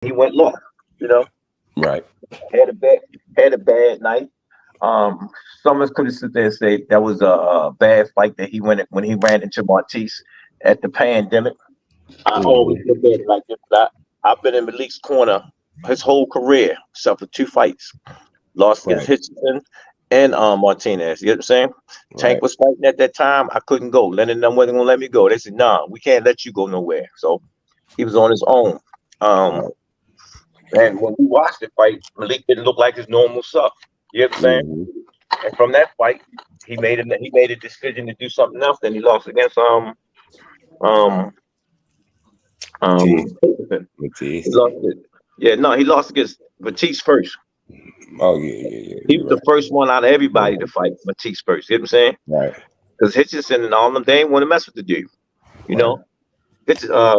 he went low. You know, Right. had a bad night. Some could have sit there and say that was a bad fight that he went when he ran into Martise at the pandemic. I always Mm-hmm. look at it like this. I've been in Malik's corner his whole career, except for two fights. Lost against Right. Hitchison and Martinez. You know what I'm saying? Tank Right. was fighting at that time. I couldn't go. Lennon and them wasn't gonna let me go. They said, "Nah, we can't let you go nowhere." So he was on his own. Um, Right. and when we watched the fight, Malik didn't look like his normal self. You know what I'm saying? Mm-hmm. And from that fight, he made a decision to do something else. Then he lost against um Matisse. Hitchison. He Matisse. lost it. Yeah, no, he lost against Matisse first. Oh yeah. He was You're the right. first one out of everybody to Mhm. fight Matisse first. You know what I'm saying? Right. Because Hitchison and all of them, they ain't want to mess with the dude. You Right. know,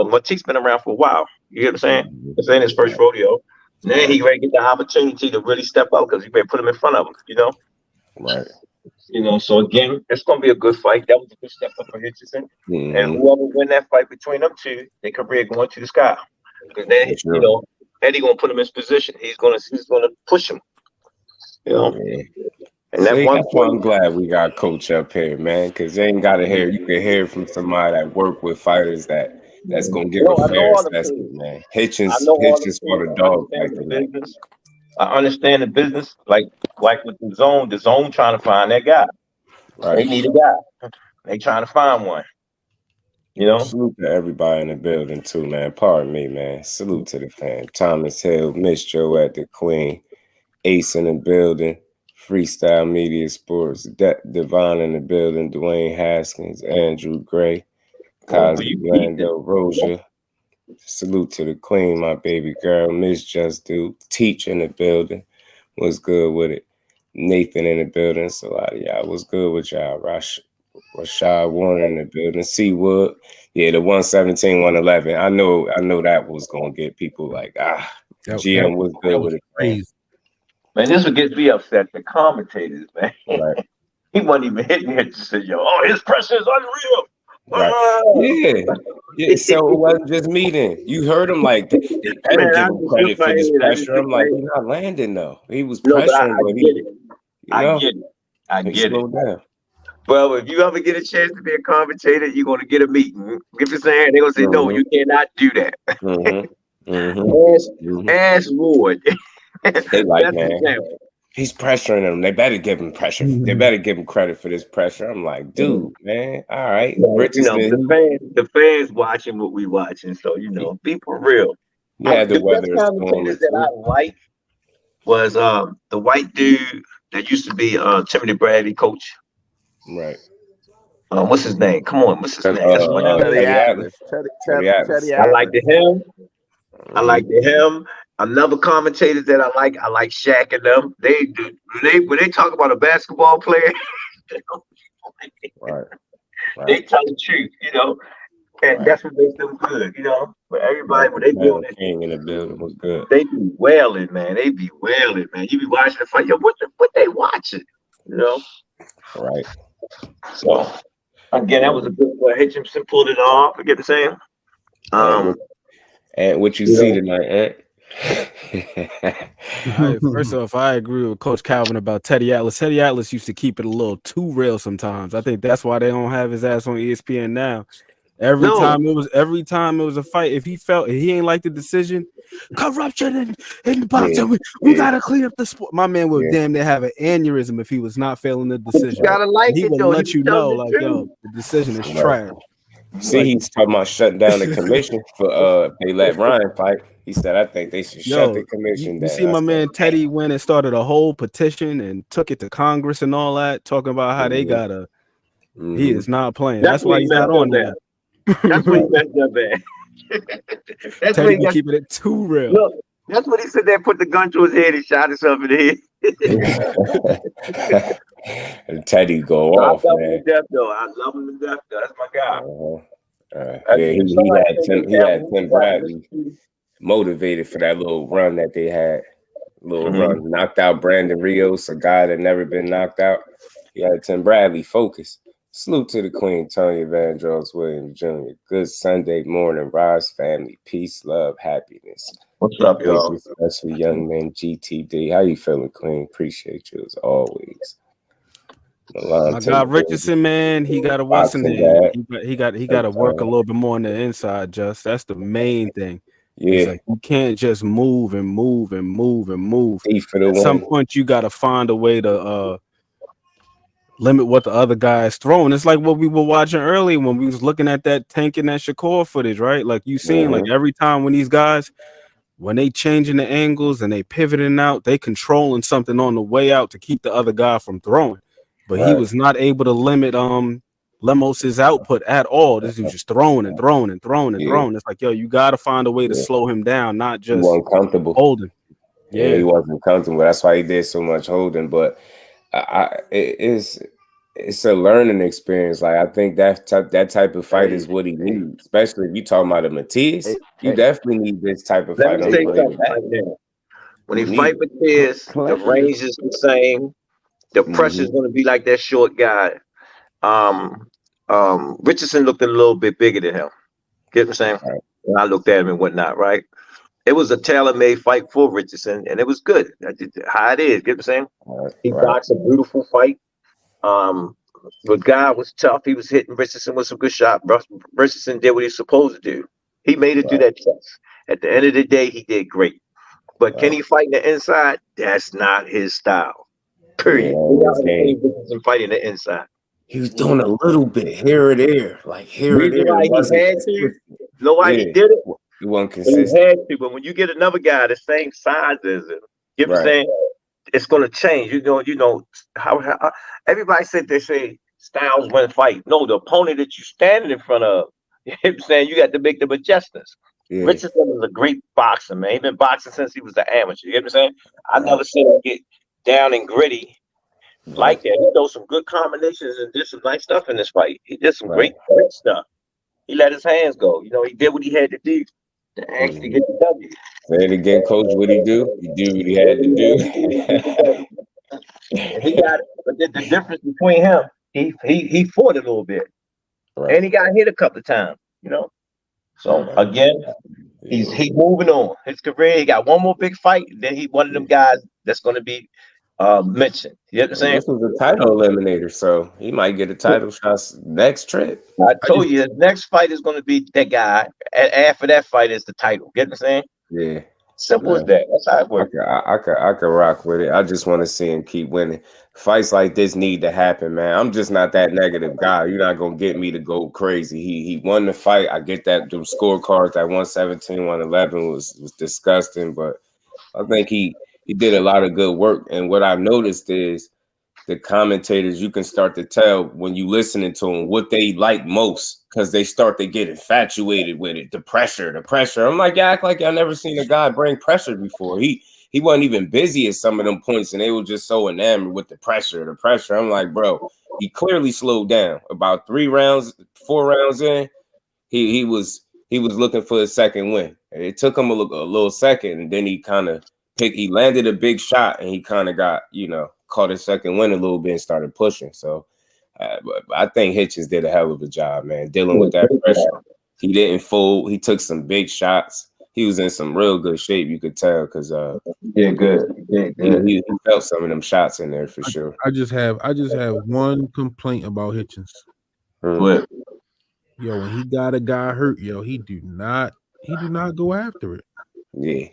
Matisse been around for a while. You know what I'm saying? Mhm. This ain't his first Right. rodeo. And then Right. he ready to get the opportunity to really step up because you better put him in front of him. Right. So again, it's gonna be a good fight. That was a good step up for Hitchison. And Mm-hmm. whoever win that fight between them two, their career going to the sky. Because then For sure. Eddie gonna put him in his position. He's gonna push him. You know, Yeah. and that See, one that's why point. I'm glad we got Coach up here, man, because they ain't got to hear. You can hear from somebody that work with fighters that's gonna give a No, I know fair all the assessment, things. man. I know all the Hitchens for things. the I dog understand fight the tonight. business. I understand the business. Like with the zone trying to find that guy. They Right. need a guy. They trying to find one. You know. Salute to everybody in the building too, man. Pardon me, man. Salute to the fam. Thomas Hill, Miss Joe at the Queen, Ace in the building, Freestyle Media Sports, Devon in the building, Dwayne Haskins, Andrew Gray, Oh, Cosby you decent. Blando, Rosia. Salute to the Queen, my baby girl, Miss Just Do, Teach in the building. What's good with it? Nathan in the building. So a lot of y'all, what's good with y'all? Rashad Warner in the building. Seawood. Yeah, the 117, 111. I know that was gonna get people like, That GM was that good was with it, man. crazy. Man, this would get me upset. The commentators, man. Right, He wasn't even hitting it to say, yo, oh, his pressure is unreal. right. Oh. Yeah. Yeah, so it wasn't just me then. You heard him like they better Man, give I him just shook credit my for this head. I just pressure. shook I'm my like, head. he's not landing though. He was No, but pressuring, I but get it. you I know, get it. I he get it. slowed down. Well, if you ever get a chance to be a commentator, you're gonna get a meeting. Get what I'm saying? They're gonna say, no, Mm-hmm. you cannot do that. Mm-hmm. Ask, Mm-hmm. Mm-hmm. ask Ward. They like, Best man, example. he's pressuring them. They better give him pressure. They better give him credit for this pressure. I'm like, dude, man, all right. But Richardson, the fans watching what we watching. So he, be for real. he had to The best weather a storm or commentators that two. I like was the white dude that used to be Timothy Bradley coach. Right. What's his name? Come on, what's his That's name? That's my guy. Teddy Teddy Atlas. Atlas. Teddy, Teddy Teddy, Atlas. Teddy I like Atlas. him. I Mm-hmm. like him. Another commentators that I like Shaq and them. They do when they talk about a basketball player, Right. Right. they tell the truth, and Right. that's what makes them good, But everybody when Michael they be on Taylor that, King in the building was good. they be wailing, man. They be wailing, man. You be watching the fight, yo, what they watching, you know? Right. So again, that Yeah. was a good one. Hitchinson pulled it off. You get what I'm saying? And Um, what, and what you you see know, tonight, First off, I agree with Coach Calvin about Teddy Atlas. Teddy Atlas used to keep it a little too real sometimes. I think that's why they don't have his ass on ESPN now. Every no, time it was a fight. If he felt he ain't like the decision, corruption in yeah, boxing, we yeah, gotta clean up the sport. My man would yeah. damn near have an aneurysm if he was not failing the but you decision. Right, gotta like He it would though. He let be you telling know, the like, truth. yo, the decision is right. trash. See, Like, he's talking about shutting down the commission for they let Ryan fight. He said, I think they should shut the yo, commission you see down. I my said, man Teddy went and started a whole petition and took it to Congress and all that, talking about how they mm-hmm, gotta. He mm-hmm, is not playing. That's That's what why he he's messed not up on at. there. That's what he right. messed up at. That's what Teddy he be got. keeping it too real. Look, that's what he said there, put the gun to his head and shot himself in the head. And Teddy go I off, love him to man. death, though. I love him to death, though. That's my guy. Uh-huh. Yeah, If somebody think they He can't had move, Tim you gotta listen Bradley to. motivated for that little run that they had. Little Mm-hmm. run. Knocked out Brandon Rios, a guy that never been knocked out. He had Tim Bradley focused. Salute to the Queen, Tony Vandross Williams Jr. Good Sunday morning, Rize family. Peace, love, happiness. What's up, y'all? Especially young men, GTD. How you feeling, Queen? Appreciate you as always. My guy Richardson, man, he got to what's in there. He got to work a little bit more on the inside. Just that's the main thing. Yeah, it's like you can't just move and move and move and move. At some point, you got to find a way to limit what the other guy is throwing. It's like what we were watching earlier when we was looking at that Tank and that Shakur footage, right? Like you seen, like every time when these guys, when they changing the angles and they pivoting out, they controlling something on the way out to keep the other guy from throwing. But he was not able to limit Lemos's output at all. This was just throwing and throwing and throwing and throwing. It's like, yo, you got to find a way to slow him down, not just holding. Yeah, he wasn't comfortable. That's why he did so much holding. But it's a learning experience. Like I think that type of fight is what he needs, especially if you talking about a Matias. You definitely need this type of fight. Let me say something right now. When he fight Matias, the range is the same. The pressure is going to be like that short guy. Richardson looked a little bit bigger than him. Get what I'm saying? Right. When I looked at him and whatnot, right? It was a tailor-made fight for Richardson, and it was good. How it is, get what I'm saying? He boxed a beautiful fight. The guy was tough. He was hitting Richardson with some good shots. Richardson did what he's supposed to do. He made it through that test. At the end of the day, he did great. But can he fight the inside? That's not his style. Period. Richardson fighting the inside. He was doing a little bit here or there, like here or there. He had to. Know why he did it? He wasn't consistent. He had to, but when you get another guy the same size as him, you know what I'm saying? It's going to change. You know how everybody said they say styles win fight. No, the opponent that you standing in front of, you know what I'm saying? You got to make them adjustments. Yeah. Richardson is a great boxer, man. He's been boxing since he was an amateur. You know what I'm saying? I never seen him get down and gritty like that. He threw some good combinations and did some nice stuff in this fight. He did some great stuff. He let his hands go. You know, he did what he had to do to actually get the W. Say it again, Coach. What he do? He did what he had to do. He got it. But the difference between him, he fought a little bit. And he got hit a couple of times, you know. So again, he's moving on. His career, he got one more big fight, then he one of them guys that's gonna be mentioned. You know what I'm saying? This was a title eliminator, so he might get a title shot next trip. I told you, the next fight is going to be that guy. After that fight is the title. Get what I'm saying? Yeah. Simple as that. That's how it works. I could rock with it. I just want to see him keep winning. Fights like this need to happen, man. I'm just not that negative guy. You're not gonna get me to go crazy. He won the fight. I get that. The scorecards at 117, 111 was disgusting, but I think he did a lot of good work. And what I've noticed is the commentators, you can start to tell when you listening to them what they like most, because they start to get infatuated with it. The pressure. I'm like, you act like y'all never seen a guy bring pressure before. He wasn't even busy at some of them points, and they were just so enamored with the pressure. I'm like, bro, he clearly slowed down. About 4 rounds in, he was looking for his second win. It took him a little second, and then he landed a big shot, and he kind of got, caught his second win a little bit and started pushing. So I think Hitchens did a hell of a job, man, dealing with that pressure. He didn't fold. He took some big shots. He was in some real good shape, you could tell, because good. He felt some of them shots in there for sure. I just have one complaint about Hitchens. What? Yo, when he got a guy hurt, he do not go after it. Yeah.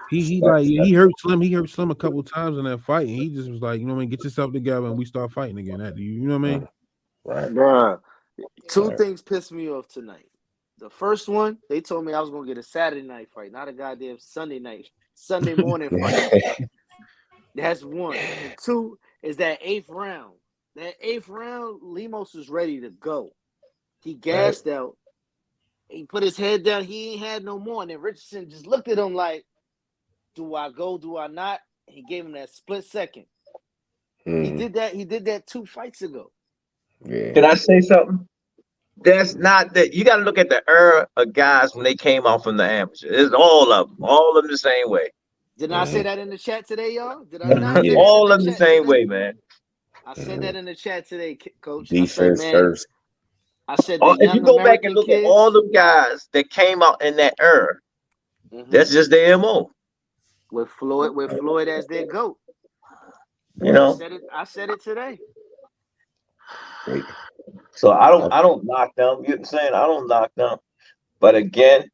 He hurt Slim. He hurt Slim a couple of times in that fight, and he just was like, get yourself together and we start fighting again. You know what I mean? Right. Bruh. Two things pissed me off tonight. The first one, they told me I was gonna get a Saturday night fight, not a goddamn Sunday morning fight. That's one. And two is that 8th round. That 8th round, Lemos was ready to go. He gassed out. He put his head down. He ain't had no more. And then Richardson just looked at him like, do I go? Do I not? He gave him that split second. He did that. He did that 2 fights ago. Yeah. Can I say something? That's not that. You got to look at the era of guys when they came out from the amateur. It's all of them the same way. Did I say that in the chat today, y'all? Did I not? All of them the same way, man. I said that in the chat today, Coach. Defense I said, first. I said the If you young go back and American look kids. at all the guys that came out in that era, that's just their MO. With Floyd as their GOAT. You know. I said it today. Great. So I don't knock them. You know what I'm saying? I don't knock them. But again,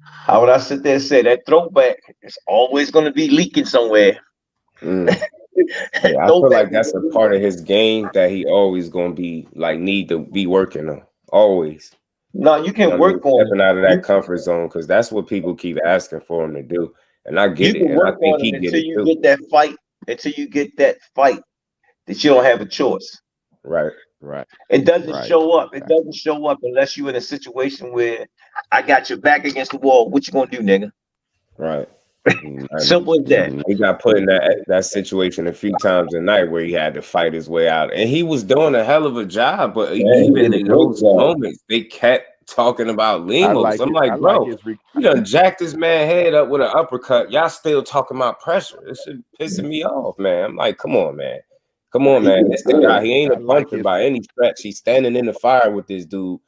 how would I sit there and say that throwback is always going to be leaking somewhere? Yeah, I feel like that's a part of his game that he always gonna be like need to be working on. Always. No, you can work on stepping out of that comfort zone because that's what people keep asking for him to do. And I get it. And I think he get it too. Get that fight, until you get that fight that you don't have a choice. Right. It doesn't show up. It doesn't show up unless you're in a situation where I got your back against the wall. What you gonna do, nigga? Right. Simple as that. He got put in that situation a few times a night where he had to fight his way out, and he was doing a hell of a job. But even in those moments, they kept talking about Lemos. I'm like, bro, you done jacked this man head up with an uppercut. Y'all still talking about pressure? This shit pissing me off, man. I'm like, come on, man. This the guy. He ain't a puncher by any stretch. He's standing in the fire with this dude.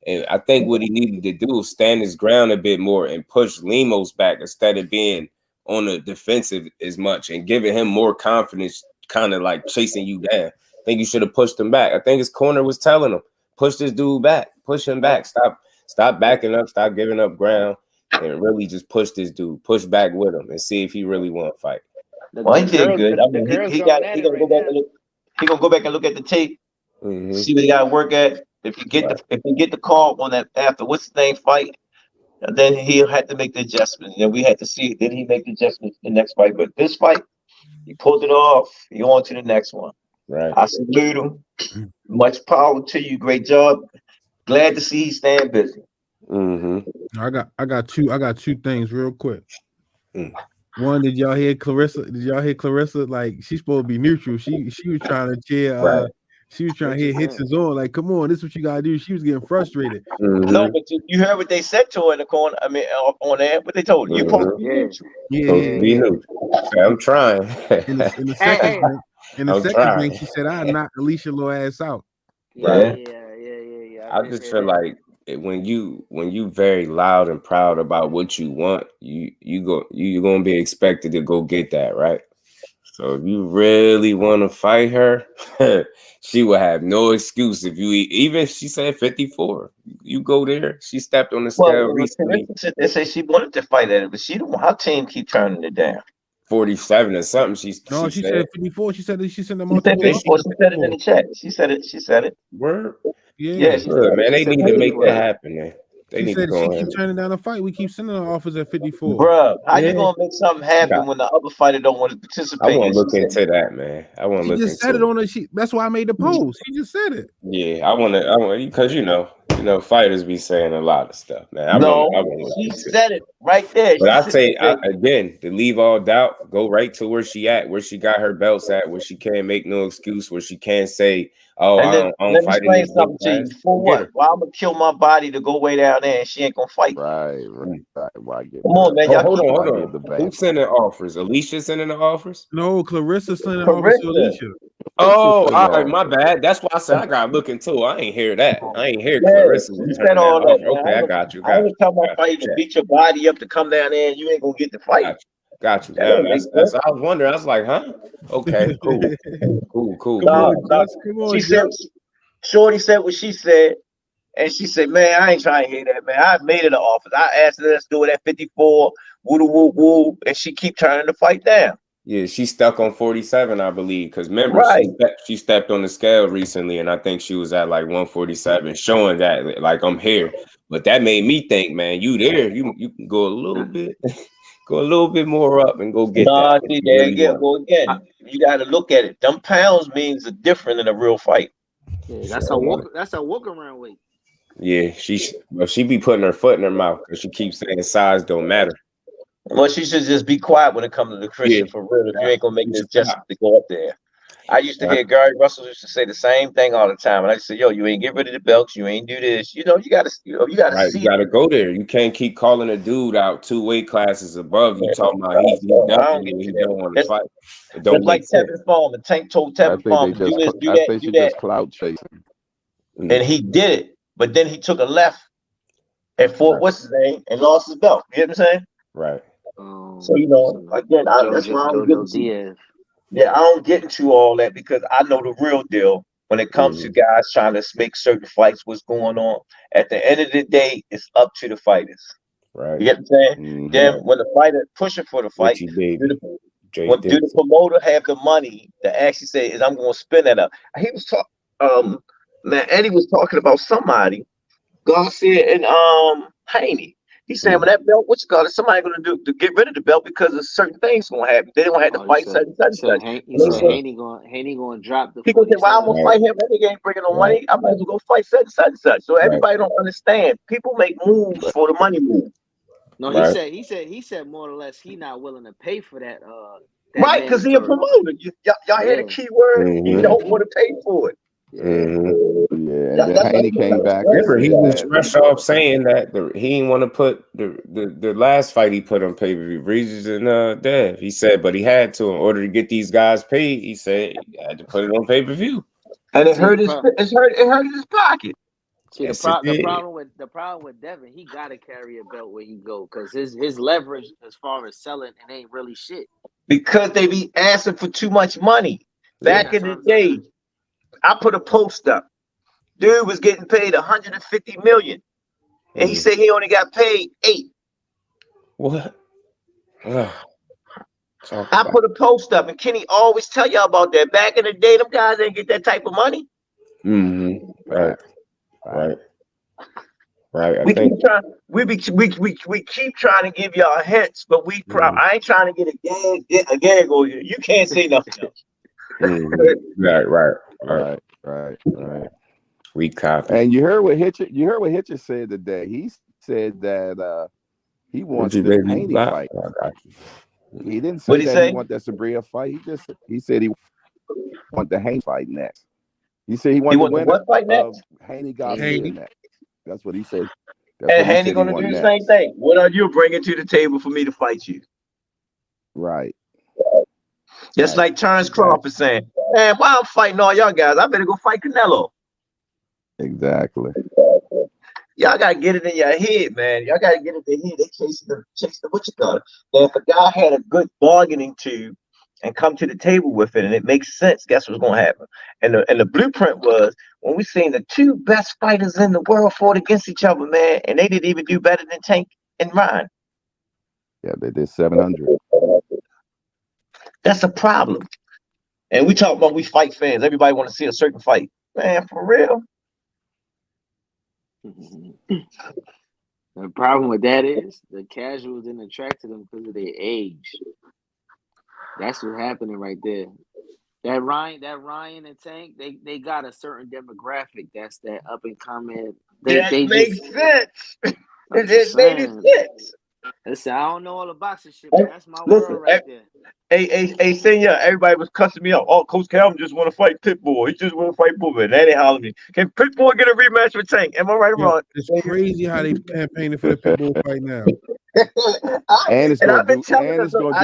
And I think what he needed to do is stand his ground a bit more and push Lemos back instead of being on the defensive as much and giving him more confidence, kind of like chasing you down. I think you should have pushed him back. I think his corner was telling him, push this dude back, push him back, stop backing up, stop giving up ground, and really just push this dude, push back with him and see if he really want to fight. Well, he did good. I mean, he gonna go back and look. He gonna go back and look at the tape, see what he got to work at. If you get the call on that after what's his name fight, then he'll have to make the adjustment. And then we had to see did he make the adjustment in the next fight. But this fight, he pulled it off. He on to the next one. Right. I salute him. Much power to you. Great job. Glad to see he's staying busy. I got two things real quick. One, did y'all hear Clarissa? Like, she's supposed to be neutral. She was trying to cheer. She was trying to hit hits his own. Like, come on, this is what you gotta do. She was getting frustrated. No, but you heard what they said to her in the corner. I mean, on air, what they told her. You're supposed to be neutral. Yeah. I'm trying. In the second thing, she said, "I knocked Alicia little ass out." Yeah. I just feel like when you very loud and proud about what you want, you're gonna be expected to go get that, right? So if you really want to fight her, she will have no excuse. Even if she said 54, you go there. She stepped on the scale recently. They say she wanted to fight at it, but she don't. Her team keep turning it down. 47 or something. She said 54. She said them. She said 54. She said it in the chat. She said it. Word. Yeah. Man, they need to make that happen, man. She said she keep turning down a fight. We keep sending her offers at 54. Bruh, how you gonna make something happen when the other fighter don't want to participate? I want to look into that, man. She just said it on her. That's why I made the post. She just said it. Yeah, I want because you know, fighters be saying a lot of stuff, man. She said it right there. But I say again, to leave all doubt, go right to where she at, where she got her belts at, where she can't make no excuse, where she can't say, "Oh, I don't fight." Let me explain something to you. For what? Why I'm gonna kill my body to go way down there and she ain't gonna fight? Right. Why get? Come on, man. Hold on. Who's sending offers? Alicia sending the offers? No, Clarissa sending offers to Alicia. Oh, all right, my bad. That's why I said I gotta look into it. I ain't hear that. I ain't hear Clarissa. Said all that. Okay, I got you. I was talking about fighting to beat your body up to come down there and you ain't gonna get the fight. Got you. Damn, that's I was wondering. I was like, huh? Okay, cool. Come on, she said, Shorty said what she said, and she said, "Man, I ain't trying to hear that, man. I made it an offer. I asked her, let's do it at 54. Woo, and she keep turning the fight down." Yeah, she's stuck on 47, I believe. Because remember, she stepped on the scale recently, and I think she was at like 147, showing that like I'm here. But that made me think, man, you there? You can go a little bit. Go a little bit more up and go get that. See, there again, go again. You got to look at it. Them pounds means are different than a real fight. Yeah, that's a walk around weight. Yeah, she be putting her foot in her mouth because she keeps saying size don't matter. Well, she should just be quiet when it comes to the Christian for real. If you ain't gonna make this adjustment to go up there. I used to hear Gary Russell used to say the same thing all the time, and I said, "Yo, you ain't get rid of the belts. You ain't do this. You gotta Right, see. you gotta go there. You can't keep calling a dude out 2 weight classes above you, talking about he ducking you and he don't want to fight. It don't It's like make sense. Tevin Farmer. Tank told I Tevin think Farmer, they do just. this, do I that, think do she that, just clout chasing. and he did it. But then he took a left at Fort what's his name and lost his belt. You know what I'm saying? Right. So again, that's why I don't get Jojo Diaz. Yeah, I don't get into all that because I know the real deal when it comes to guys trying to make certain fights. What's going on? At the end of the day, it's up to the fighters. Right. You get what I'm saying? Then when the fighter pushing for the fight, Richie Baby. do the promoter have the money to actually say, "Is I'm going to spend that up?" He was talking. Man, Eddie was talking about somebody, Garcia and Haney. He's saying when that belt, what's called, somebody going to do to get rid of the belt because of certain things going to happen. They don't have to fight such and such. He said Haney going to drop the. People say, "Well, I'm gonna fight him. That nigga ain't bringing no money. I might as well go fight such and such." So everybody don't understand. People make moves for the money move. No, he said more or less he not willing to pay for that. Right, because he a promoter. Y'all hear the key word? He don't want to pay for it. Yeah, and then Haney came back. Remember, he was fresh off saying that he didn't want to put the last fight he put on pay-per-view, Rize and Dev. He said, but he had to in order to get these guys paid. He said he had to put it on pay-per-view, and it hurt his pocket. See, the problem with Devin, he got to carry a belt where he go because his leverage as far as selling it ain't really shit. Because they be asking for too much money. Back in the day, I put a post up. Dude was getting paid $150 million, and he said he only got paid $8 million. What? I put a post up, and Kenny always tell y'all about that. Back in the day, them guys didn't get that type of money. Right. We keep trying to give y'all hints, but I ain't trying to get a gag on you. You can't say nothing else. Right. We copy. And you heard what Hitcher said today. He said that he wants the Haney fight. He didn't say he want that Sabria fight. He said he want the Haney fight next. He said he wanted the winner of Haney Garcia next. That's what he said. And Haney gonna do the same thing. What are you bringing to the table for me to fight you? Right. Just like Terrence Crawford saying, "Man, why I'm fighting all y'all guys? I better go fight Canelo." Exactly. Y'all gotta get it in your head, man. Y'all gotta get it in your head. They chasing the what you call it. Now, if a guy had a good bargaining to and come to the table with it, and it makes sense, guess what's gonna happen? And the blueprint was when we seen the two best fighters in the world fought against each other, man, and they didn't even do better than Tank and Ryan. Yeah, they did 700. That's a problem. And we talk about we fight fans. Everybody want to see a certain fight, man. For real. The problem with that is the casuals didn't attract to them because of their age. That's what's happening right there. That Ryan and Tank, they got a certain demographic. That's that up and coming. That makes sense. It made sense. Listen, I don't know all the boxing shit, but that's my world right there. Hey, senior, everybody was cussing me out. Oh, Coach Calvin just want to fight Pitbull. He just want to fight Bullman. Now they hollering me. Can Pitbull get a rematch with Tank? Am I right or wrong? It's crazy how they campaigning for the Pitbull fight now. And it's going to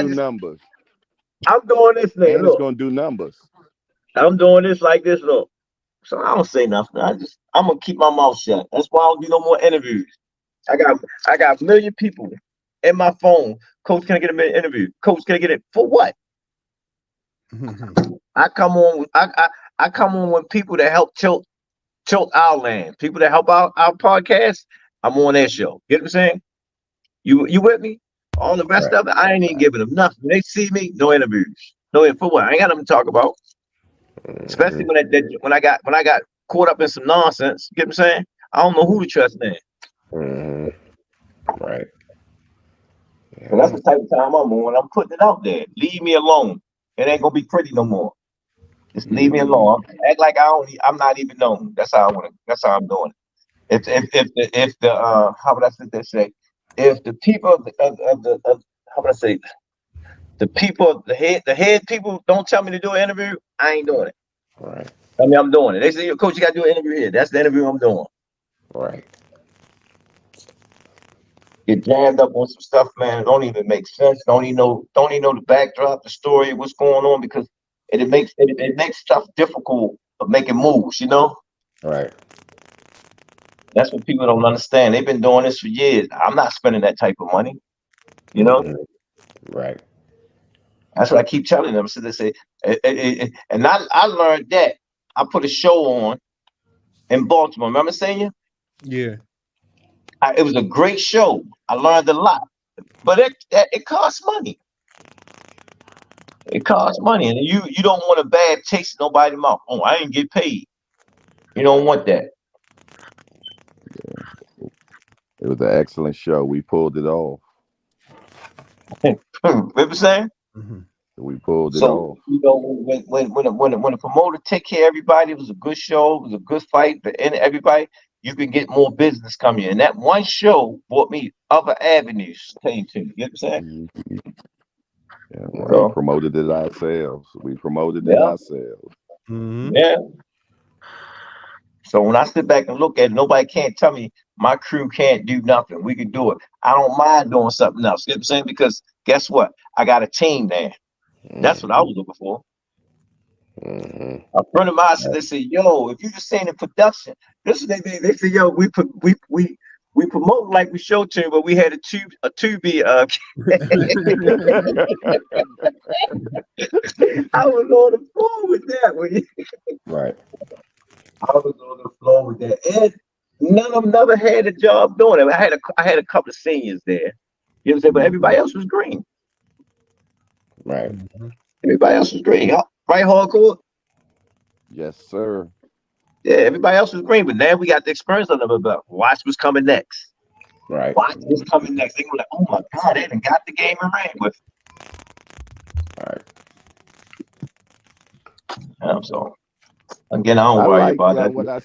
do numbers. I'm doing this thing. And it's going to do numbers. I'm doing this like this, look. So I don't say nothing. I'm gonna keep my mouth shut. That's why I don't do no more interviews. I got a million people in my phone. Coach, can I get a interview? Coach, can I get it for what? I come on. I come on when people that help tilt our land, people that help our podcast. I'm on their show. Get what I'm saying? You with me? All the rest of it, I ain't even giving them nothing. When they see me, no interviews. No for what? I ain't got nothing to talk about. Especially when I got caught up in some nonsense. Get what I'm saying? I don't know who to trust now. Right. Yeah. And that's the type of time I'm on. I'm putting it out there. Leave me alone. It ain't gonna be pretty no more. Just leave me alone. Act like I'm not even known. That's how I'm doing it. If the how would I say? If the people of the how would I say? The people, the head people don't tell me to do an interview, I ain't doing it. Right. I mean, I'm doing it. They say, Coach, you got to do an interview here. That's the interview I'm doing. Right. Get jammed up on some stuff, man. It don't even make sense. Don't even know the backdrop, the story, what's going on, because it makes stuff difficult of making moves, you know? Right. That's what people don't understand. They've been doing this for years. I'm not spending that type of money, you know? Right. That's what I keep telling them. So they say, and I learned that. I put a show on in Baltimore. Remember saying you? Yeah. It was a great show. I learned a lot, but it costs money. It costs money, and you don't want a bad taste in nobody's mouth. Oh, I didn't get paid. You don't want that. Yeah. It was an excellent show. We pulled it off. What you saying? Mm-hmm. We pulled it off. You know, when a promoter take care of everybody, it was a good show. It was a good fight, but in everybody, you can get more business coming in. And that one show brought me other avenues came to. You know what I'm saying? Mm-hmm. Yeah, well, we promoted it ourselves. Mm-hmm. Yeah. So when I sit back and look at it, nobody can't tell me my crew can't do nothing. We can do it. I don't mind doing something else. You know what I'm saying? Because guess what? I got a team there. That's what I was looking for. A friend of mine said, they said, yo, if you just saying in production, this is they said, yo, we promote like we show to, but we had a Tubi. I was on the floor with that. Right. I was on the floor with that, and none of them never had a job doing it. I had a couple of seniors there, you know what I'm saying, but everybody else was green. Right. Everybody else was green, right? Hardcore. Yes, sir. Yeah, everybody else was green, but now we got the experience under the belt. Watch what's coming next. Right. Watch what's coming next. They were like, oh my God, they done got the game and ran with it. Right. So again, I don't worry about that.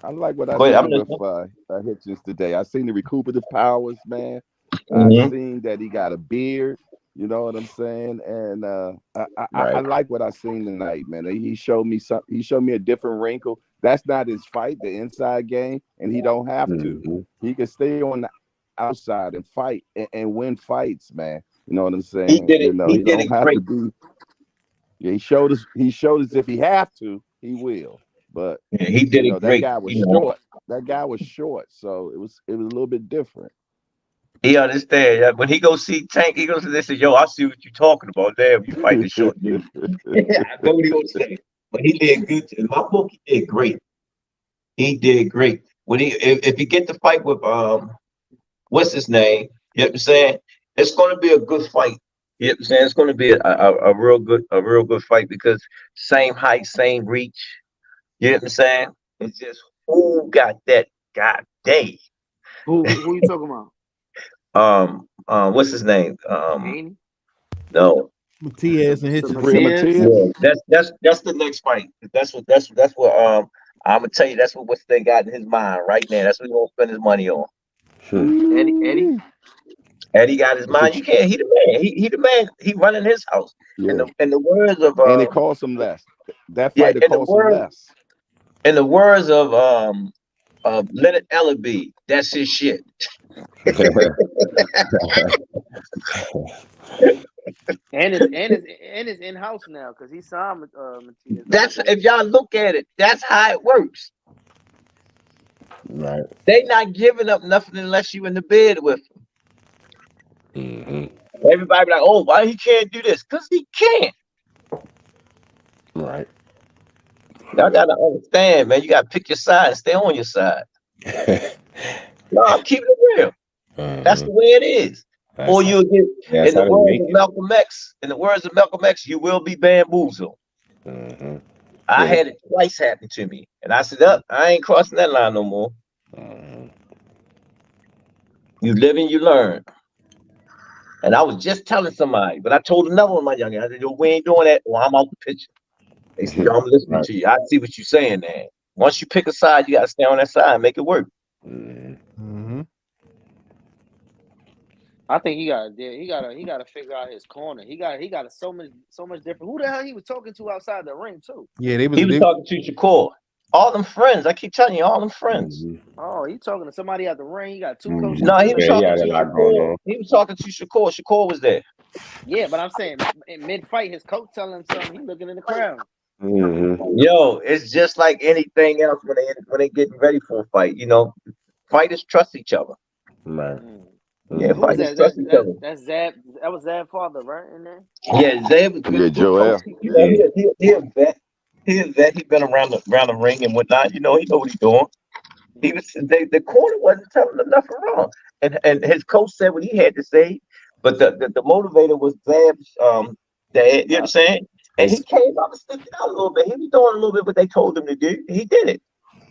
I like what I seen with Hitchens today. I seen the recuperative powers, man. I seen that he got a beard. You know what I'm saying? And I like what I seen tonight, man. He showed me something. He showed me a different wrinkle. That's not his fight, the inside game, and he don't have to. He can stay on the outside and fight and win fights, man. You know what I'm saying? He did it. You know, he don't have to be. Yeah, he showed us if he have to, he will. But he did it great. That guy was short. That guy was short, so it was a little bit different. He understand. When he goes see Tank, he goes to this and yo, I see what you're talking about. Damn, you fight the short dude. Yeah, I know what he gonna say. But he did good. In my book, he did great. He did great. When if he get to fight with what's his name? You know what I'm saying? It's gonna be a good fight. You know what I'm saying? It's gonna be a real good fight because same height, same reach. You know what I'm saying? It's just who got that god day. Who you talking about? What's his name? No. Matias and Hitchens. Yeah, that's the next fight. That's what I'm gonna tell you. That's what's they got in his mind right now. That's what he's gonna spend his money on. Eddie got his mind. You can't. He the man. He the man. He running his house. Yeah. In the words of and it costs him less. That fight costs him less. In the words of Leonard Ellaby, that's his shit. and it's in house now because he signed Matias. That's if y'all look at it. That's how it works. Right. They not giving up nothing unless you in the bed with them. Everybody be like, oh, why he can't do this? Because he can't. Right. Y'all gotta understand, man. You gotta pick your side and stay on your side. No, I'm keeping it real. That's the way it is. Or you'll get in the words of Malcolm X. In the words of Malcolm X, you will be bamboozled. I had it twice happen to me, and I said, "Up, I ain't crossing that line no more." You live and you learn. And I was just telling somebody, but I told another one of my youngins, I said, "Yo, we ain't doing that, or I'm out the picture." They said, "Yo, I'm listening to you. I see what you're saying, man. Once you pick a side, you gotta stay on that side and make it work." I think he got to figure out his corner. He got so much different. Who the hell he was talking to outside the ring too? Yeah, he was talking to Shakur. All them friends. I keep telling you, all them friends. Oh, he talking to somebody at the ring. He got two coaches. No, he was talking to Shakur. He was talking to Shakur. Shakur was there. Yeah, but I'm saying in mid-fight, his coach telling him something. He looking in the crowd. Yo, it's just like anything else when they getting ready for a fight. You know, fighters trust each other. Right. Yeah, fighters trust each other. That's Zab. That was Zab's father, right? In there. Yeah, Zab was good. Joel. You know, he a vet. He been around the ring and whatnot. You know, he know what he's doing. He was the corner wasn't telling him nothing wrong, and his coach said what he had to say. But the motivator was Zab's dad. You know what I'm saying? And he came up and stepped out a little bit. He was doing a little bit what they told him to do. He did it.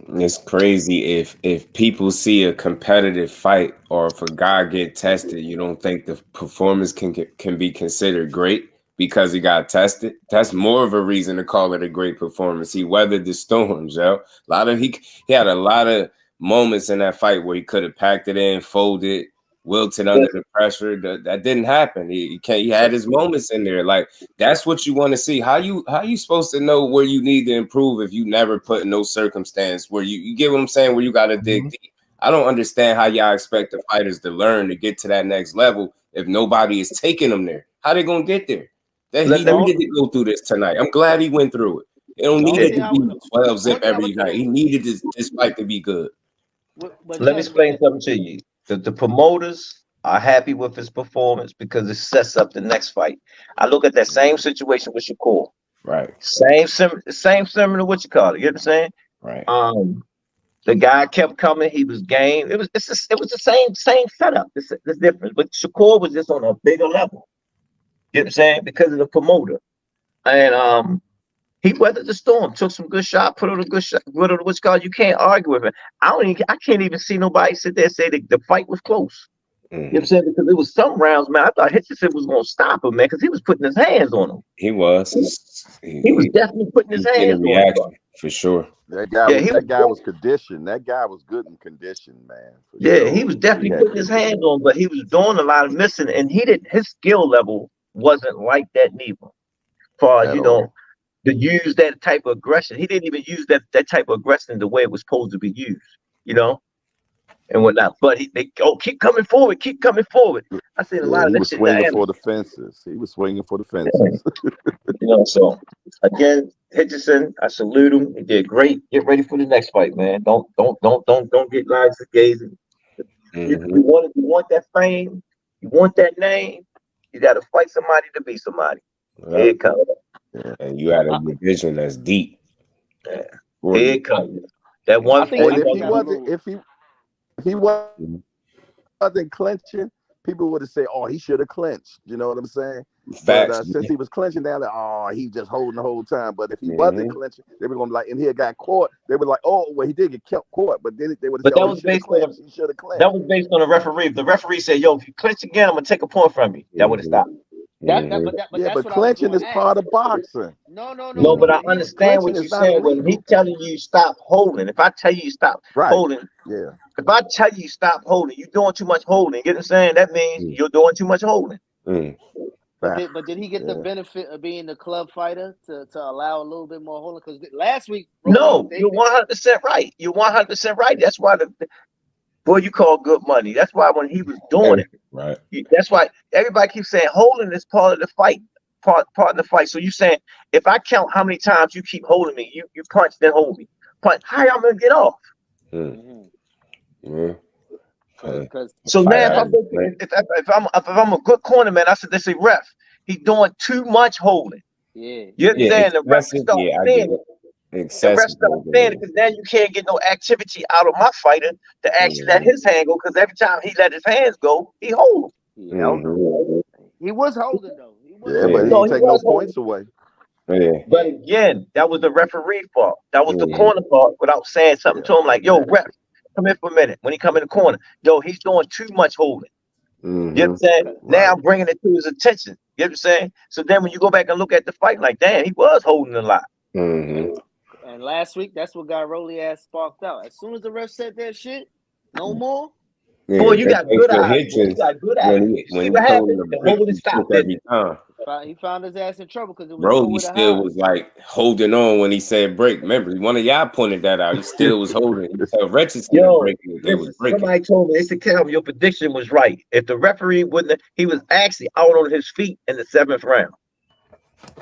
It's crazy if people see a competitive fight or if a guy get tested, you don't think the performance can be considered great because he got tested. That's more of a reason to call it a great performance. He weathered the storms, yo. He had a lot of moments in that fight where he could have packed it in, folded, wilted under the pressure. That didn't happen. He had his moments in there. Like, that's what you want to see. How you supposed to know where you need to improve if you never put in those circumstances where you get what I'm saying, where you got to dig deep. I don't understand how y'all expect the fighters to learn to get to that next level if nobody is taking them there. How they gonna get there? He needed to go through this tonight. I'm glad he went through it. It don't need it to be 12 zip every night. He needed this fight to be good. Let me explain something to you. The promoters are happy with his performance because it sets up the next fight. I look at that same situation with Shakur. Right. Same similar to what you call it. You know what I'm saying? Right. The guy kept coming. He was game. It was the same setup. This difference, but Shakur was just on a bigger level. You know what I'm saying? Because of the promoter, and he weathered the storm. Took some good shot. Put on a good shot. What's called? You can't argue with him. I can't even see nobody sit there and say that the fight was close. You know what I'm saying? Because it was some rounds, man. I thought Hitchison was going to stop him, man, because he was putting his hands on him. He was. He was definitely putting his hands on him. For sure. That guy was conditioned. That guy was good in condition, man. Sure. He was definitely putting his hands on, but he was doing a lot of missing, and his skill level wasn't like that neither. As far as, to use that type of aggression. He didn't even use that type of aggression the way it was supposed to be used, and whatnot. But they keep coming forward. I seen a lot of that shit. He was swinging for the fences. So again, Hitchison, I salute him. He did great. Get ready for the next fight, man. Don't get lies gazing. You want that fame, you want that name, you got to fight somebody to be somebody. Yeah. Here it comes. Yeah. And you had a division that's deep. Yeah. Here it comes. That one. If he wasn't clinching, people would have said, "Oh, he should have clinched." You know what I'm saying? Facts, but since he was clinching, they're like, "Oh, he just holding the whole time." But if he wasn't clinching, they were gonna be like, and he had got caught. They were like, "Oh, well, he did get caught," but then they would have said, "Oh, he should have clinched." That was based on the referee. If the referee said, "Yo, if you clinch again, I'm gonna take a point from you," that would have stopped. But clinching is part of boxing. No, but I understand what you're saying. When he's telling you stop holding, if I tell you stop holding, if I tell you stop holding, you're doing too much holding. You know what I'm saying? That means you're doing too much holding. But did he get the benefit of being the club fighter to allow a little bit more holding? Because last week, no, you're 100% right. You're 100% right. That's why boy, you call good money. That's why when he was doing it, right. That's why everybody keeps saying holding is part of the fight, part of the fight. So you saying if I count how many times you keep holding me, you punch, then hold me. Punch, how y'all gonna get off? So now if I'm a good corner man, I said they say ref, he's doing too much holding. You understand? The ref start standing. The ref start standing because now you can't get no activity out of my fighter to actually let his hand go, because every time he let his hands go, he hold. He was holding though. But he didn't take no points away. But again, that was the referee fault. That was the corner fault without saying something to him like, "Yo, ref, come here for a minute." When he come in the corner, yo, he's doing too much holding. You know what I'm saying? Now I'm bringing it to his attention. You know what I'm saying? So then when you go back and look at the fight, like, damn, he was holding a lot. And last week, that's what got Rolly ass sparked out. As soon as the ref said that shit, no more. Yeah, boy, you got good eyes. Boy. You Hitchens, got good eyes. when See he what told happened? him to The break, hole he is stopped, took every time. He found his ass in trouble because it was Bro, he nowhere to still hide. was like holding on when he said break. Remember, one of y'all pointed that out. He still was holding. He told Richardson to break it. They was breaking. Somebody told me, they said, Calvin, your prediction was right. If the referee wouldn't have, he was actually out on his feet in the 7th round.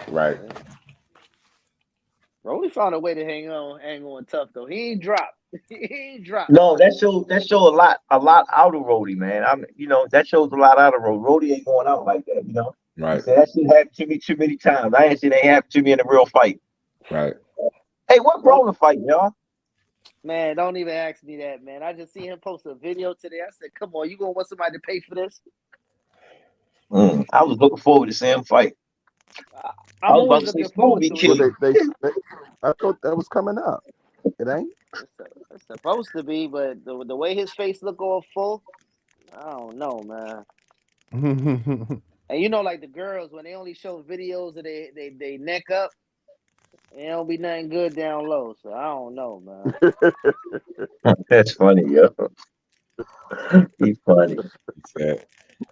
Right. Brody found a way to hang on tough though. He ain't dropped. He ain't dropped. No, that show a lot out of Rody, man. That shows a lot out of Rody. Rody ain't going out like that, Right. So that shit happened to me too many times. I ain't seen it happen to me in a real fight. Right. Hey, what brought the fight, y'all? Man, don't even ask me that, man. I just see him post a video today. I said, come on, you gonna want somebody to pay for this? I was looking forward to seeing him fight. I'm always looking forward to it. I thought that was coming up. It ain't? It's supposed to be, but the way his face look all full, I don't know, man. And like the girls, when they only show videos of they neck up, it don't be nothing good down low. So I don't know, man. That's funny, yo. He's funny.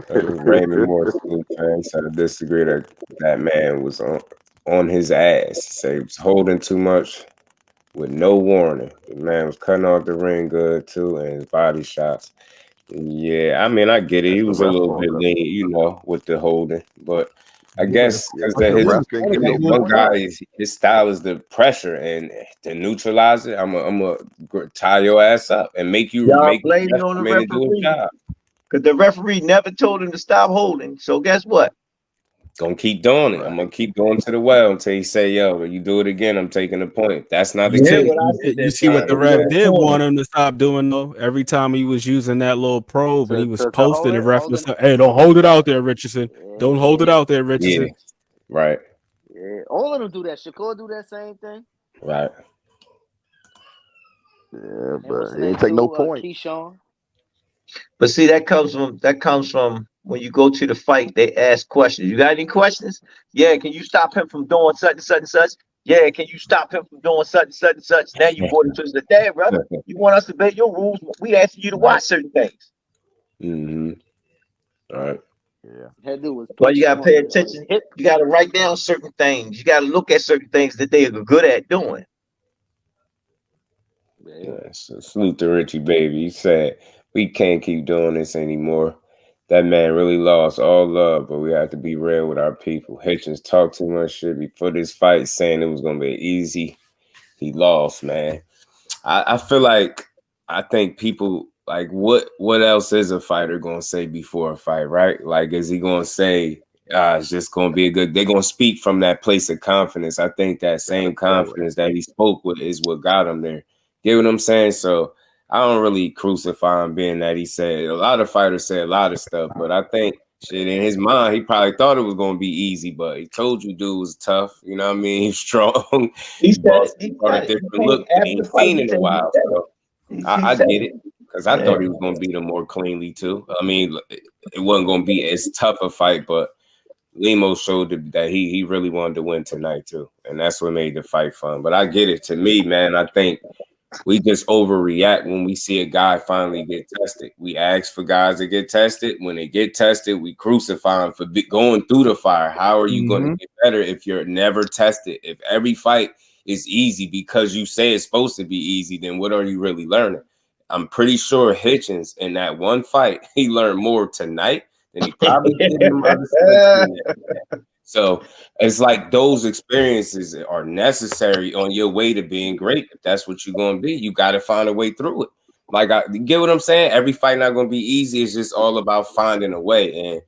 Raymond Moore fans had to disagree that man was on his ass. He said he was holding too much with no warning. The man was cutting off the ring good too, and his body shots. Yeah, I mean, I get it. He was a little bit lean, with the holding, but I guess because one guy, his style is the pressure, and to neutralize it, I'm gonna tie your ass up and make you blaming on the referee. Because the referee never told him to stop holding. So guess what? Gonna keep doing it. I'm gonna keep going to the well until he say, "Yo, when you do it again, I'm taking the point." That's not the case. You see what the ref did want him to stop doing though. Every time he was using that little probe and he was posting, the ref was like, "Hey, don't hold it out there, Richardson. Don't hold it out there, Richardson." Yeah. Right. Yeah, all of them do that. Shakur do that same thing. Right. Yeah, but he ain't take no point. Keyshawn. But see, that comes from when you go to the fight, they ask questions. You got any questions? Yeah, can you stop him from doing such and such and such? Yeah, can you stop him from doing such and such and such? Now you brought it to the dad, brother. You want us to obey your rules? We asking you to watch certain things. All right. Yeah. That dude was. Well, you gotta pay attention. You gotta write down certain things. You gotta look at certain things that they are good at doing. Yeah, so salute to Richie Baby. He said, "We can't keep doing this anymore. That man really lost all love, but we have to be real with our people. Hitchens talked too much shit before this fight, saying it was gonna be easy. He lost, man. I feel like I think people like what else is a fighter gonna say before a fight, right? Like, is he gonna say it's just gonna be a good? They're gonna speak from that place of confidence. I think that same confidence that he spoke with is what got him there. Get what I'm saying? So I don't really crucify him being that he said a lot of fighters say a lot of stuff, but I think shit in his mind, he probably thought it was gonna be easy, but he told you dude was tough, you know what I mean? He's strong. He brought a different look that he ain't seen in a while. So I get it. Because I thought he was gonna beat him more cleanly too. I mean, it wasn't gonna be as tough a fight, but Limo showed that he really wanted to win tonight too. And that's what made the fight fun. But I get it. To me, man, I think we just overreact when we see a guy finally get tested. We ask for guys to get tested. When they get tested, we crucify them for going through the fire. How are you going to get better if you're never tested? If every fight is easy because you say it's supposed to be easy, then what are you really learning? I'm pretty sure Hitchens in that one fight, he learned more tonight than he probably did in the So it's like those experiences are necessary on your way to being great. If that's what you're going to be, you got to find a way through it. Like, you get what I'm saying? Every fight not going to be easy. It's just all about finding a way. And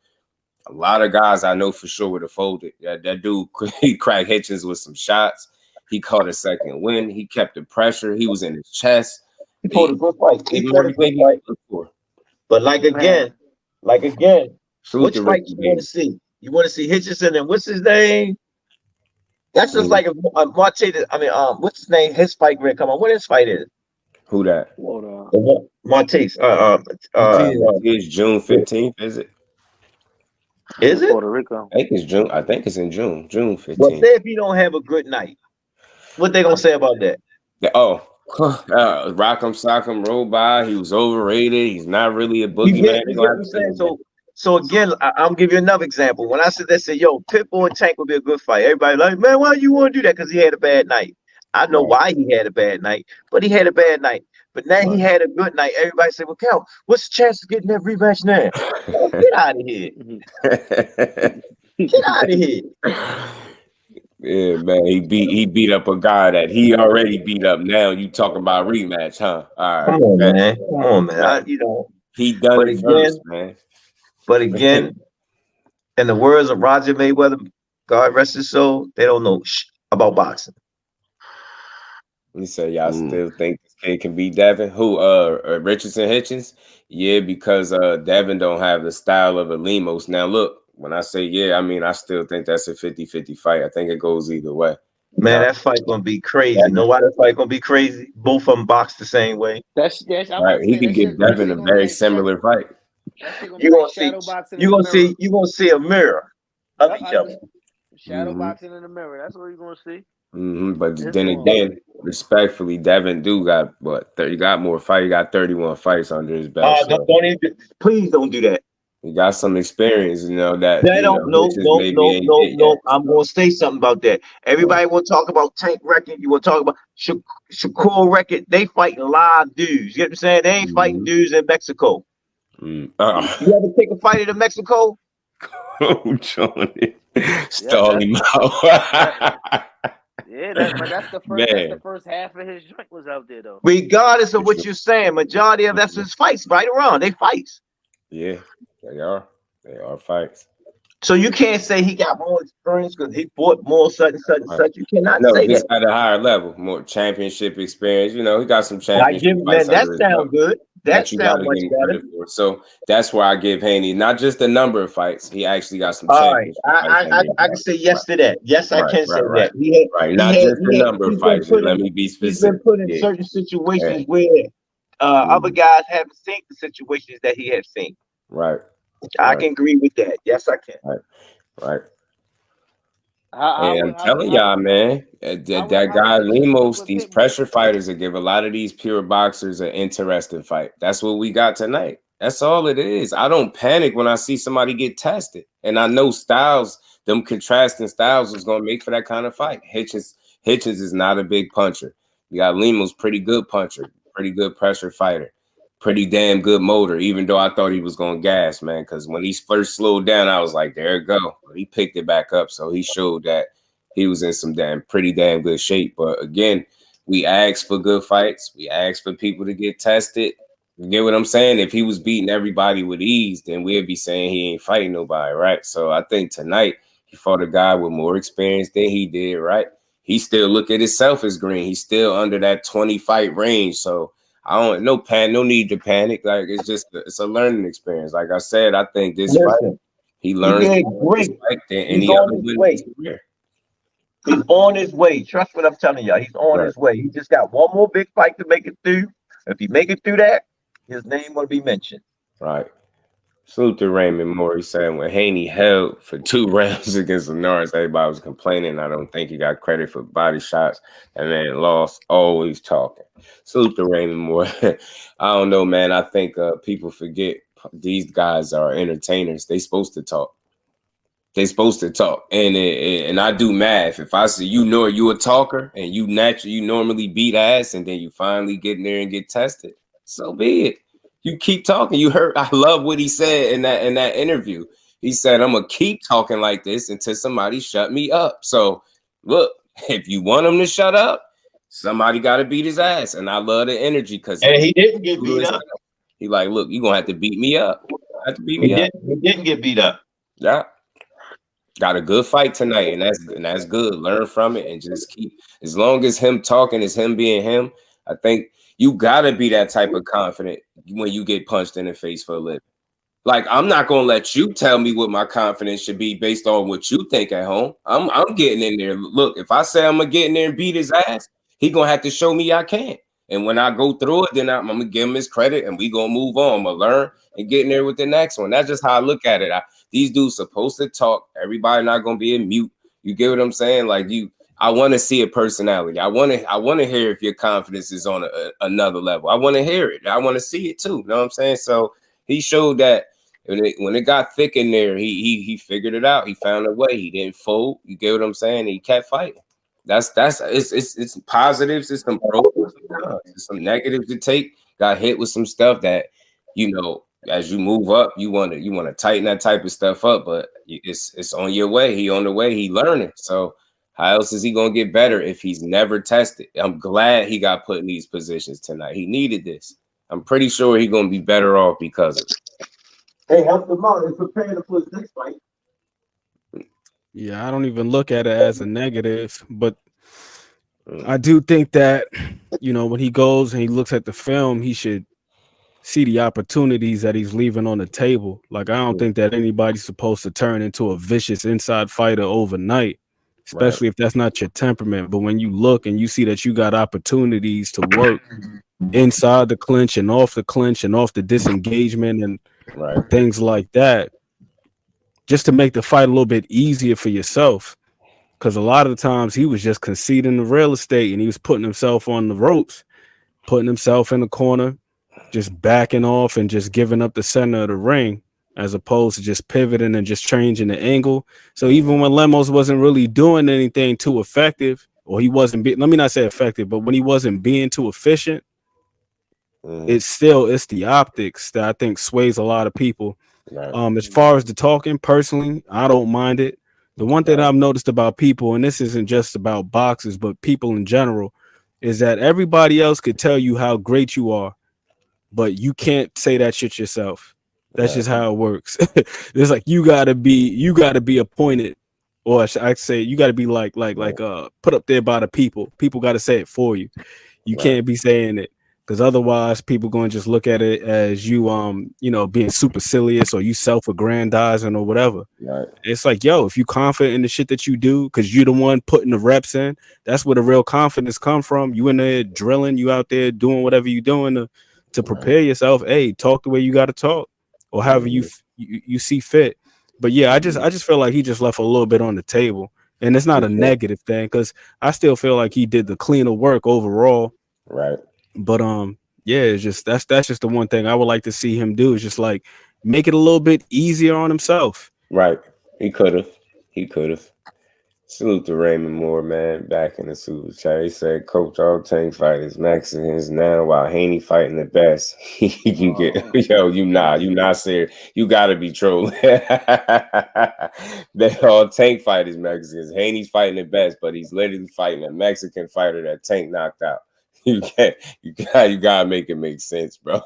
a lot of guys I know for sure would have folded. That dude, he cracked Hitchens with some shots. He caught a second win. He kept the pressure. He was in his chest. He fought a good fight. He fought a good fight. But like again, which fight you want to see? You want to see Hitchison and what's his name? That's just like if Marte. I mean, what's his name? His fight grid. Come on, what his fight is? Who that? Marte's. It's June 15th. Is it? Is it? Puerto Rico. I think it's June. I think it's in June. June 15th. Well, say if he don't have a good night, what they gonna say about that? Rock'em Sock'em rolled by. He was overrated. He's not really a boogeyman. You get what I'm saying? So again, I'm give you another example. When I said that, said, yo, Pitbull and Tank would be a good fight. Everybody like, man, why you want to do that? Because he had a bad night. I know why he had a bad night, but he had a bad night. But now he had a good night. Everybody said, well, Cal, what's the chance of getting that rematch now? Oh, get out of here. Get out of here. Yeah, man, he beat up a guy that he already beat up. Now you talking about rematch, huh? All right, come on, man. He done it first, man. But again, in the words of Roger Mayweather, God rest his soul, they don't know about boxing. He said, y'all still think this kid can beat Devin? Who? Richardson Hitchens? Yeah, because Devin don't have the style of a Lemos. Now, look, when I say I mean, I still think that's a 50-50 fight. I think it goes either way. Man, that fight gonna be crazy. Know why that fight gonna be crazy? Both of them box the same way. That's right. He could give Devin a very similar fight. You gonna see a mirror of each other. Shadow boxing in the mirror. That's what you're gonna see. But then again, respectfully, Devin got what? He got more fight. He got 31 fights under his belt. Please don't do that. He got some experience, that. No. I'm gonna say something about that. Everybody will talk about Tank record. You will talk about Shakur record. They fighting live dudes. You get what I'm saying? They ain't fighting dudes in Mexico. You ever take a fight in Mexico? Oh, Johnny, stall him out. That's the first half of his joint was out there though. Regardless of what you're saying, majority of that's his fights right around. They fights. Yeah, they are. They are fights. So you can't say he got more experience because he fought more such and such. You cannot say he's that. at a higher level, more championship experience. He got some championship fights. That sounds good. That sounds much better. So that's where I give Haney not just the number of fights. He actually got some. All right, I can say yes to that. Yes, I can say that. Not just the number of fights. Let me be specific. He's been put in certain situations where other guys haven't seen the situations that he has seen. Right. I can agree with that. Yes, I can. Right. I'm telling y'all, man, that guy Lemos, these pressure fighters that give a lot of these pure boxers an interesting fight. That's what we got tonight. That's all it is. I don't panic when I see somebody get tested. And I know styles, them contrasting styles was going to make for that kind of fight. Hitchens is not a big puncher. You got Lemos, pretty good puncher, pretty good pressure fighter. Pretty damn good motor, even though I thought he was going to gas, man, because when he first slowed down, I was like, there it go. He picked it back up, so he showed that he was in some pretty damn good shape. But again, we asked for good fights. We asked for people to get tested. You get what I'm saying? If he was beating everybody with ease, then we'd be saying he ain't fighting nobody, right? So I think tonight he fought a guy with more experience than he did, right? He still look at himself as green. He's still under that 20 fight range, so no need to panic. Like it's a learning experience. Like I said, I think this fight he learns great. He's on his way. Trust what I'm telling y'all. He's on his way. He just got one more big fight to make it through. If he make it through that, his name will be mentioned. Right. Salute to Raymond Moore. He said when Haney held for 2 rounds against Linares, everybody was complaining. I don't think he got credit for body shots. That man lost, always talking. Salute to Raymond Moore. I don't know, man. I think people forget these guys are entertainers. They supposed to talk. And I do math. If I say you a talker and you normally beat ass and then you finally get in there and get tested, so be it. You keep talking. You heard. I love what he said in that interview. He said, "I'm gonna keep talking like this until somebody shut me up." So, look, if you want him to shut up, somebody got to beat his ass. And I love the energy because he didn't get beat up. He like, look, you're gonna have to beat me up. He didn't get beat up. Yeah. Got a good fight tonight, and that's good. Learn from it and just keep. As long as him talking is him being him, I think you gotta be that type of confident when you get punched in the face for a living. Like, I'm not gonna let you tell me what my confidence should be based on what you think at home. I'm getting in there. Look, if I say I'm gonna get in there and beat his ass, he gonna have to show me I can. And when I go through it, then I'm gonna give him his credit, and we gonna move on. I'm gonna learn and get in there with the next one. That's just how I look at it. These dudes supposed to talk. Everybody not gonna be in mute. You get what I'm saying? Like I want to see a personality. I want to hear if your confidence is on another level. I want to hear it. I want to see it too. You know what I'm saying? So he showed that when it got thick in there, he figured it out. He found a way. He didn't fold. You get what I'm saying? He kept fighting. It's positives. It's some pros. It's some negatives to take. Got hit with some stuff that, you know, as you move up, you want to tighten that type of stuff up. But it's on your way. He on the way. He learning. So how else is he gonna get better if he's never tested? I'm glad he got put in these positions tonight. He needed this. I'm pretty sure he's gonna be better off because of it. Hey, help him out and prepare him for his next fight. Yeah, I don't even look at it as a negative, but I do think that, you know, when he goes and he looks at the film, he should see the opportunities that he's leaving on the table. Like, I don't think that anybody's supposed to turn into a vicious inside fighter overnight, especially if that's not your temperament. But when you look and you see that you got opportunities to work inside the clinch and off the disengagement and things like that, just to make the fight a little bit easier for yourself. Because a lot of the times he was just conceding the real estate and he was putting himself on the ropes, putting himself in the corner, just backing off and just giving up the center of the ring, as opposed to just pivoting and just changing the angle. So even when Lemos wasn't really doing anything too effective, or he wasn't let me not say effective, but when he wasn't being too efficient, it's the optics that I think sways a lot of people. As far as the talking, personally, I don't mind it. The one thing I've noticed about people, and this isn't just about boxers, but people in general, is that everybody else could tell you how great you are, but you can't say that shit yourself. That's just how it works. It's like you gotta be appointed, or I say you gotta be like put up there by the people. People gotta say it for you. You can't be saying it, because otherwise people going to just look at it as you being supercilious or you self-aggrandizing or whatever. It's like, yo, if you confident in the shit that you do because you're the one putting the reps in, that's where the real confidence come from. You in there drilling, you out there doing whatever you're doing to prepare yourself. Hey, talk the way you got to talk, or however you see fit. But yeah, I just feel like he just left a little bit on the table, and it's not a negative thing, because I still feel like he did the cleaner work overall. But yeah, it's just that's just the one thing I would like to see him do, is just like make it a little bit easier on himself. He could have. Salute to Raymond Moore, man, back in the super chat. He said, "Coach, all tank fighters Mexicans now, while Haney fighting the best." You not serious. You gotta be trolling. They all tank fighters Mexicans. Haney's fighting the best, but he's literally fighting a Mexican fighter that Tank knocked out. You gotta make it make sense, bro.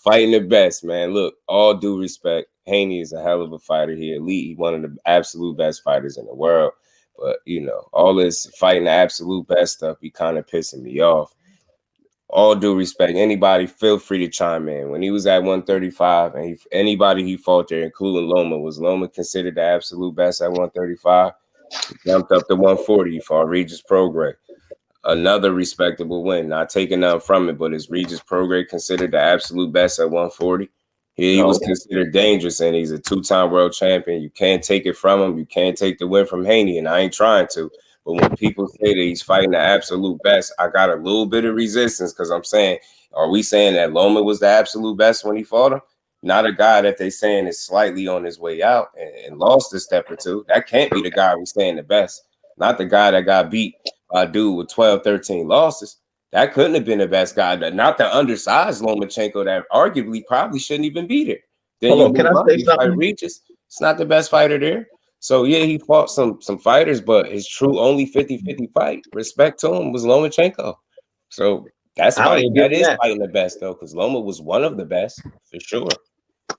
Fighting the best, man. Look, all due respect, Haney is a hell of a fighter. He elite. He's one of the absolute best fighters in the world. But all this fighting the absolute best stuff be kind of pissing me off. All due respect, anybody feel free to chime in. When he was at 135, and anybody he fought there, including Loma, was Loma considered the absolute best at 135? He jumped up to 140. He fought Regis Prograis. Another respectable win, not taking nothing from it, but is Regis Prograis considered the absolute best at 140? He was considered dangerous, and he's a two-time world champion. You can't take it from him. You can't take the win from Haney, and I ain't trying to. But when people say that he's fighting the absolute best, I got a little bit of resistance, because I'm saying, are we saying that Loma was the absolute best when he fought him? Not a guy that they saying is slightly on his way out and lost a step or two. That can't be the guy we saying the best. Not the guy that got beat by a dude with 12, 13 losses. That couldn't have been the best guy. Not the undersized Lomachenko that arguably probably shouldn't even be there. Then can I say something? Regis. It's not the best fighter there. So yeah, he fought some fighters, but his true only 50-50 fight, respect to him, was Lomachenko. So that's fighting the best though, because Loma was one of the best for sure.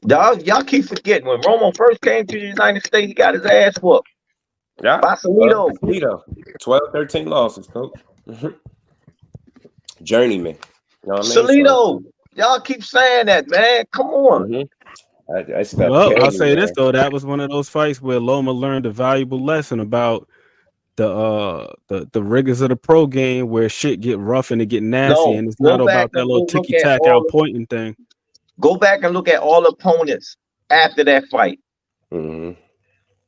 Y'all keep forgetting when Romo first came to the United States, he got his ass whooped. Yeah, Basilito. 12, 13 losses, coach. Journeyman. You know what I mean? Salito. Y'all keep saying that, man. Come on. I'll say this though, that was one of those fights where Loma learned a valuable lesson about the rigors of the pro game, where shit get rough and it get nasty, and it's not about that little ticky-tack out pointing thing. Go back and look at all opponents after that fight.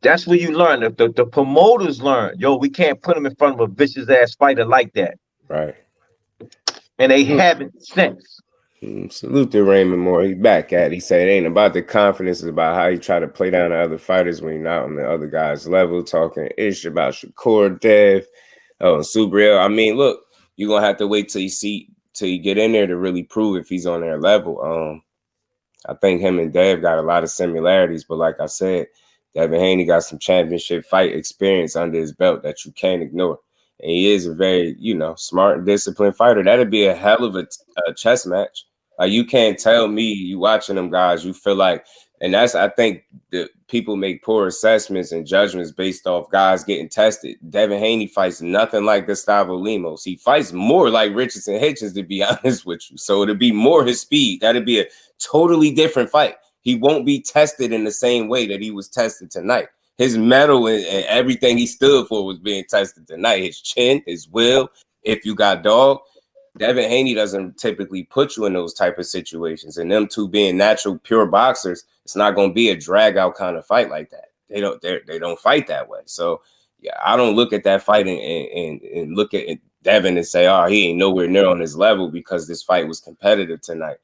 That's where you learn. The promoters learn. Yo, we can't put him in front of a vicious ass fighter like that. Right. And they haven't since. Salute to Raymond Moore. He's back at it. He said it ain't about the confidence, it's about how you try to play down the other fighters when you're not on the other guy's level. Talking ish about Shakur, Dev, Subriel. I mean, look, you're gonna have to wait till you get in there to really prove if he's on their level. I think him and Dev got a lot of similarities, but like I said, Devin Haney got some championship fight experience under his belt that you can't ignore. And he is a very, smart and disciplined fighter. That'd be a hell of a chess match. Like, you can't tell me, you watching them guys, you feel like, and I think the people make poor assessments and judgments based off guys getting tested. Devin Haney fights nothing like Gustavo Lemos. He fights more like Richardson Hitchens, to be honest with you. So it'll be more his speed. That'd be a totally different fight. He won't be tested in the same way that he was tested tonight. His mettle and everything he stood for was being tested tonight. His chin, his will. If you got dog, Devin Haney doesn't typically put you in those type of situations. And them two being natural, pure boxers, it's not going to be a drag out kind of fight like that. They don't fight that way. So yeah, I don't look at that fight and look at Devin and say, oh, he ain't nowhere near on his level because this fight was competitive tonight.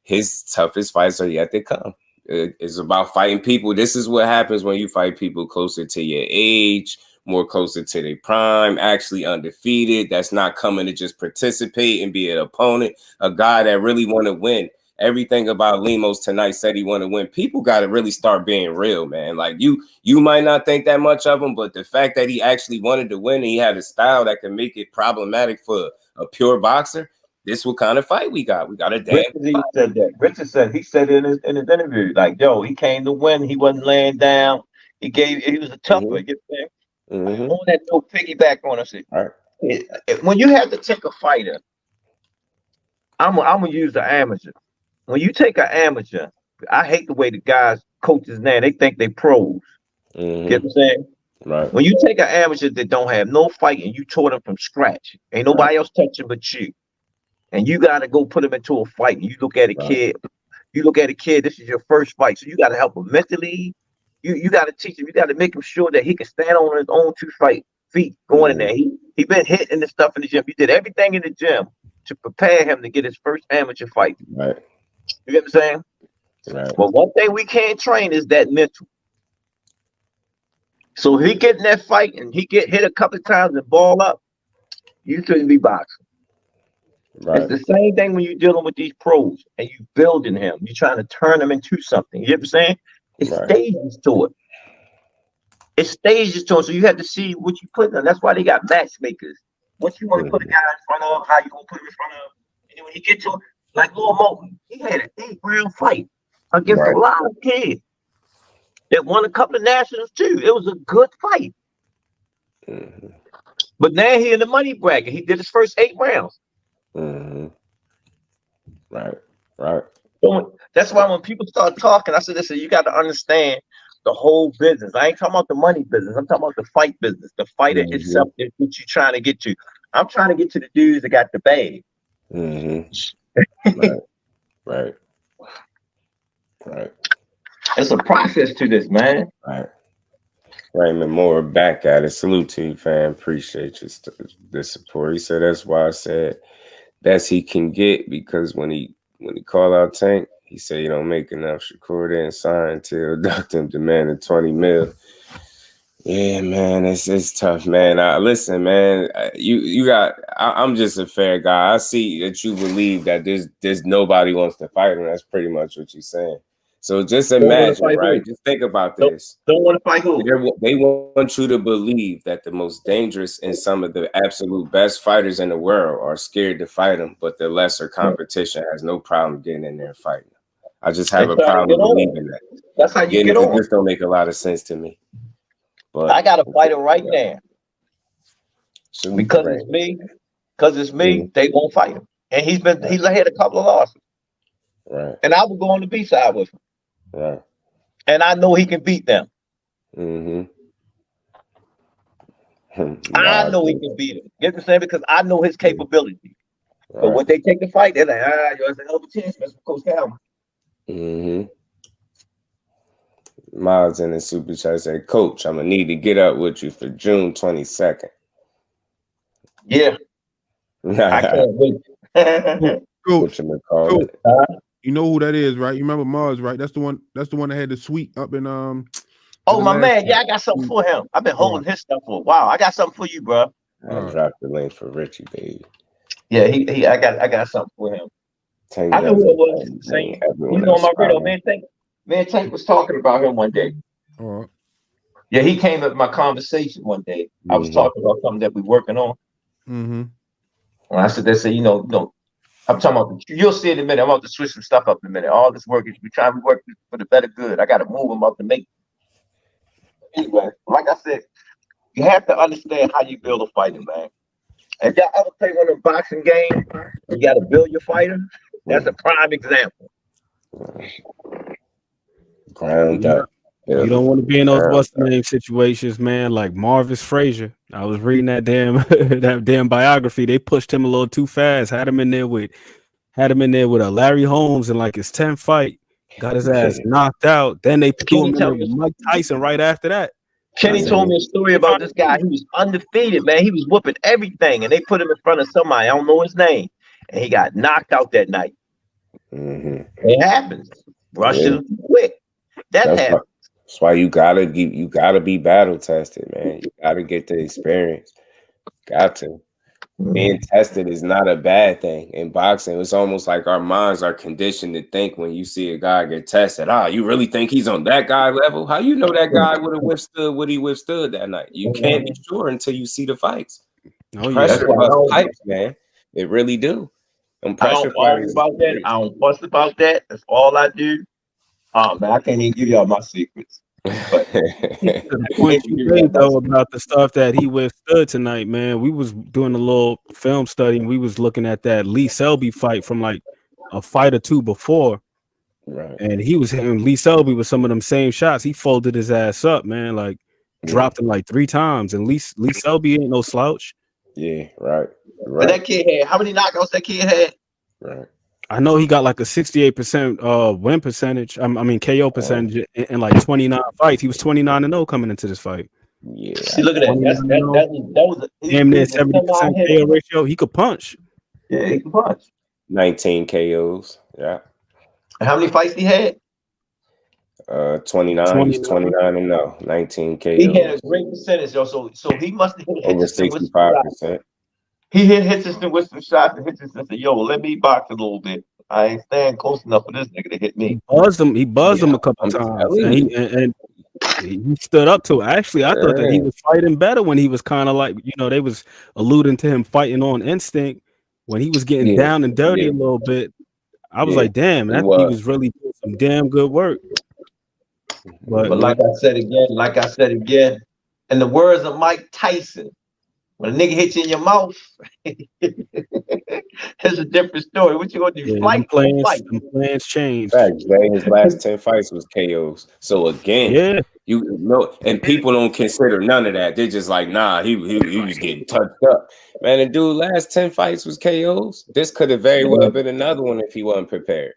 His toughest fights are yet to come. It's about fighting people. This is what happens when you fight people closer to your age, more closer to their prime, actually undefeated. That's not coming to just participate and be an opponent. A guy that really want to win. Everything about Lemos tonight said he want to win. People got to really start being real, man. Like you might not think that much of him, but the fact that he actually wanted to win and he had a style that can make it problematic for a pure boxer. This what kind of fight we got. We got a damn. Richard said that. Richard said in his interview, like, yo, he came to win. He wasn't laying down. He was a tough one. On that note, piggyback on us. Right. When you have to take a fighter, I'm gonna use the amateur. When you take an amateur, I hate the way the guys coaches now. They think they pros. Get what I'm saying? Right. When you take an amateur that don't have no fight and you taught them from scratch, ain't nobody else touching but you. And you got to go put him into a fight. And you look at a kid. You look at a kid. This is your first fight, so you got to help him mentally. You got to teach him. You got to make him sure that he can stand on his own 2 feet going in there. He been hitting the stuff in the gym. You did everything in the gym to prepare him to get his first amateur fight. Right. You get what I'm saying? Right. But one thing we can't train is that mental. So if he get in that fight and he get hit a couple of times and ball up, you shouldn't be boxing. Right. It's the same thing when you're dealing with these pros and you building him. You're trying to turn him into something. You know what I'm saying? It's stages to it. It's stages to it. So you have to see what you put in. That's why they got matchmakers. What you want to put a guy in front of, how you going to put him in front of. And then when you get to it, like Lil Moulton, he had an 8-round fight against a lot of kids that won a couple of nationals too. It was a good fight. But now he in the money bracket. He did his first 8 rounds. Right. So that's why when people start talking, I said, listen, you got to understand the whole business. I ain't talking about the money business. I'm talking about the fight business. The fighter itself is what you're trying to get to. I'm trying to get to the dudes that got the bag. Right. It's a process to this, man. Right. Raymond Moore back at it. Salute to you, fam. Appreciate the support. He said that's why I said best he can get, because when he called out Tank, he said you don't make enough. Shakur didn't sign until Dr. demanded 20 mil. Yeah, man, it's tough, man. Listen, man, I'm just a fair guy. I see that you believe that there's nobody wants to fight him. That's pretty much what you're saying. So just imagine, right? Just think about this. Don't want to fight who? They want you to believe that the most dangerous and some of the absolute best fighters in the world are scared to fight them, but the lesser competition has no problem getting in there and fighting. I just have a problem believing that. That's how you get on. It just don't make a lot of sense to me. But I got to fight him right now. Because it's me, they won't fight him. And he's had a couple of losses. Right. And I would go on the B side with him. Right. And I know he can beat them. I know he can beat him. Get what I'm saying? Because I know his capability. Right. But when they take the fight, they're like, it's a hell of a chance, Mr. Coach Calvin. Miles in the super chat said, Coach, I'm gonna need to get up with you for June 22nd. Yeah. I can't wait. Coach, you know who that is, right? You remember Mars, right? That's the one that had the suite up in Oh, my man. Yeah, I got something for him. I've been holding his stuff for a while. I got something for you, bro. I dropped the link for Richie, baby. Yeah, I got something for him. I knew who it was. Saying, you know, my radio, man. Tank was talking about him one day. Yeah, he came at my conversation one day. I was talking about something that we're working on. And I said, you know, I'm talking about, you'll see in a minute. I'm about to switch some stuff up in a minute. All this work is we trying to work for the better good. I got to move them up to make. Anyway, like I said, you have to understand how you build a fighter, man. If y'all ever play one of them boxing games, you got to build your fighter. That's a prime example. Ground up. You don't want to be in those busting name situations, man. Like Marvis Frazier. I was reading that damn biography. They pushed him a little too fast. Had him in there with a Larry Holmes in like his 10th fight. Got his ass knocked out. Then they threw him in there with Mike Tyson right after that. Kenny told me a story about this guy. He was undefeated, man. He was whooping everything, and they put him in front of somebody. I don't know his name, and he got knocked out that night. It happens. Russia quick. That happens. That's why you gotta be battle tested, man. You gotta get the experience. Got to. Being tested is not a bad thing in boxing. It's almost like our minds are conditioned to think when you see a guy get tested, you really think he's on that guy level? How you know that guy would have withstood what he withstood that night? You can't be sure until you see the fights. Pressure busts pipes, man. It really do. And pressure fighters about that. I don't fuss about that. That's all I do. Oh man, I can't even give y'all my secrets. But the point you made though about the stuff that he withstood tonight, man. We was doing a little film study and we was looking at that Lee Selby fight from like a fight or two before. Right. And he was hitting Lee Selby with some of them same shots. He folded his ass up, man. Like dropped him like 3 times. And Lee Selby ain't no slouch. Yeah, right. But that kid had how many knockouts that kid had? Right. I know he got like a 68% win percentage. I mean KO percentage in like 29 fights. He was 29-0 coming into this fight. Yeah. See, look at that. That was damn near 70% KO ratio. He could punch. Yeah, he could punch. 19 KOs. Yeah. And how many fights he had? 29. He's 29-0. 19 KOs. He had a great percentage, though. So he must have hit over 65%. He hit Hitchison with some shots, and Hitchison said, "Yo, let me box a little bit. I ain't staying close enough for this nigga to hit me." He buzzed him a couple times, and he stood up to it. Actually, I thought that he was fighting better when he was kind of like, they was alluding to him fighting on instinct when he was getting down and dirty a little bit. I was like, damn, he was really doing some damn good work. But like I said again, in the words of Mike Tyson, when a nigga hits you in your mouth, it's a different story. What you gonna do? Fight? Plans change. His last 10 fights was KOs. So again, you know, and people don't consider none of that. They're just like, nah, he was getting touched up. Man, the dude last 10 fights was KOs. This could have very well been another one if he wasn't prepared.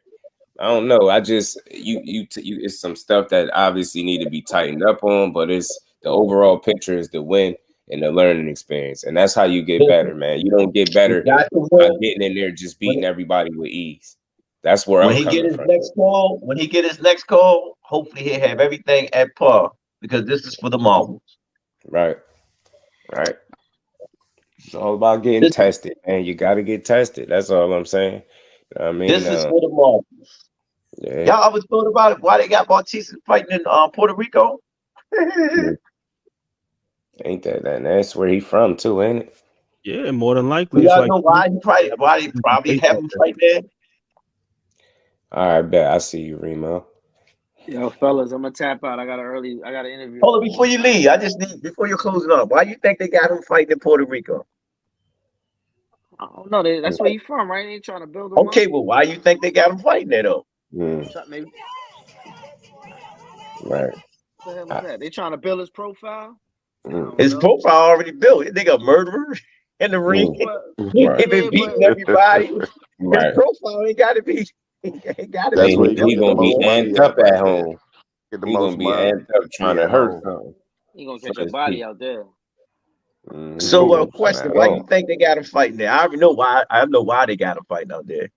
I don't know. I just it's some stuff that obviously need to be tightened up on, but it's the overall picture is the win and the learning experience, and that's how you get better, man. You don't get better by getting in there just beating everybody with ease. That's where I'm coming from. When he get his next call, hopefully he'll have everything at par because this is for the marbles. Right. It's all about getting tested, man. You got to get tested. That's all I'm saying. You know what I mean, this is for the marbles. Yeah. Y'all ever thought about it? Why they got Bautista fighting in Puerto Rico? Ain't that? That's where he from too, ain't it? Yeah, more than likely. Y'all know why they probably have him fight there? All right, bet. I see you, Remo. Yo, fellas, I'm gonna tap out. I got an interview. Hold on, before you leave, I just need before you're closing up. Why you think they got him fighting in Puerto Rico? I don't know. That's where you from, right? They ain't trying to build him okay, up. Well, why you think they got him fighting there though? Maybe. Right. What the hell is that? They trying to build his profile? His profile already built. This nigga a murderer in the ring. He been beating everybody. His profile ain't got to be. He ain't got to be. He gonna be amped up at home. Get the He gonna most be money. amped up trying to hurt something. You gonna catch your body out there. So, Boom, question: snap. why you think they got him fighting there? I already know why. I know why they got him fighting out there.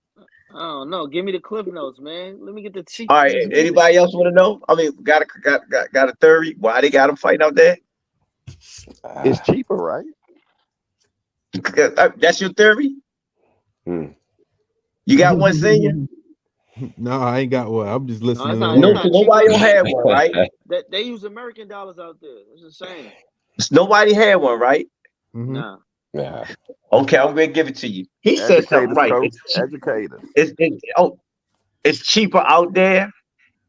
I don't know. Give me the cliff notes, man. Let me get the cheat. All right. Anybody else want to know? I mean, got a theory why they got him fighting out there? It's cheaper, right? That's your theory. Hmm. You got one, Senior? No, I ain't got one. I'm just listening. No, to No, not nobody don't cheaper. have one, right? They use American dollars out there. It's insane. Nobody had one, right? Mhm. Nah. Yeah. Okay, I'm gonna give it to you. He said something Educators, right. coach. Educators. It's cheaper out there,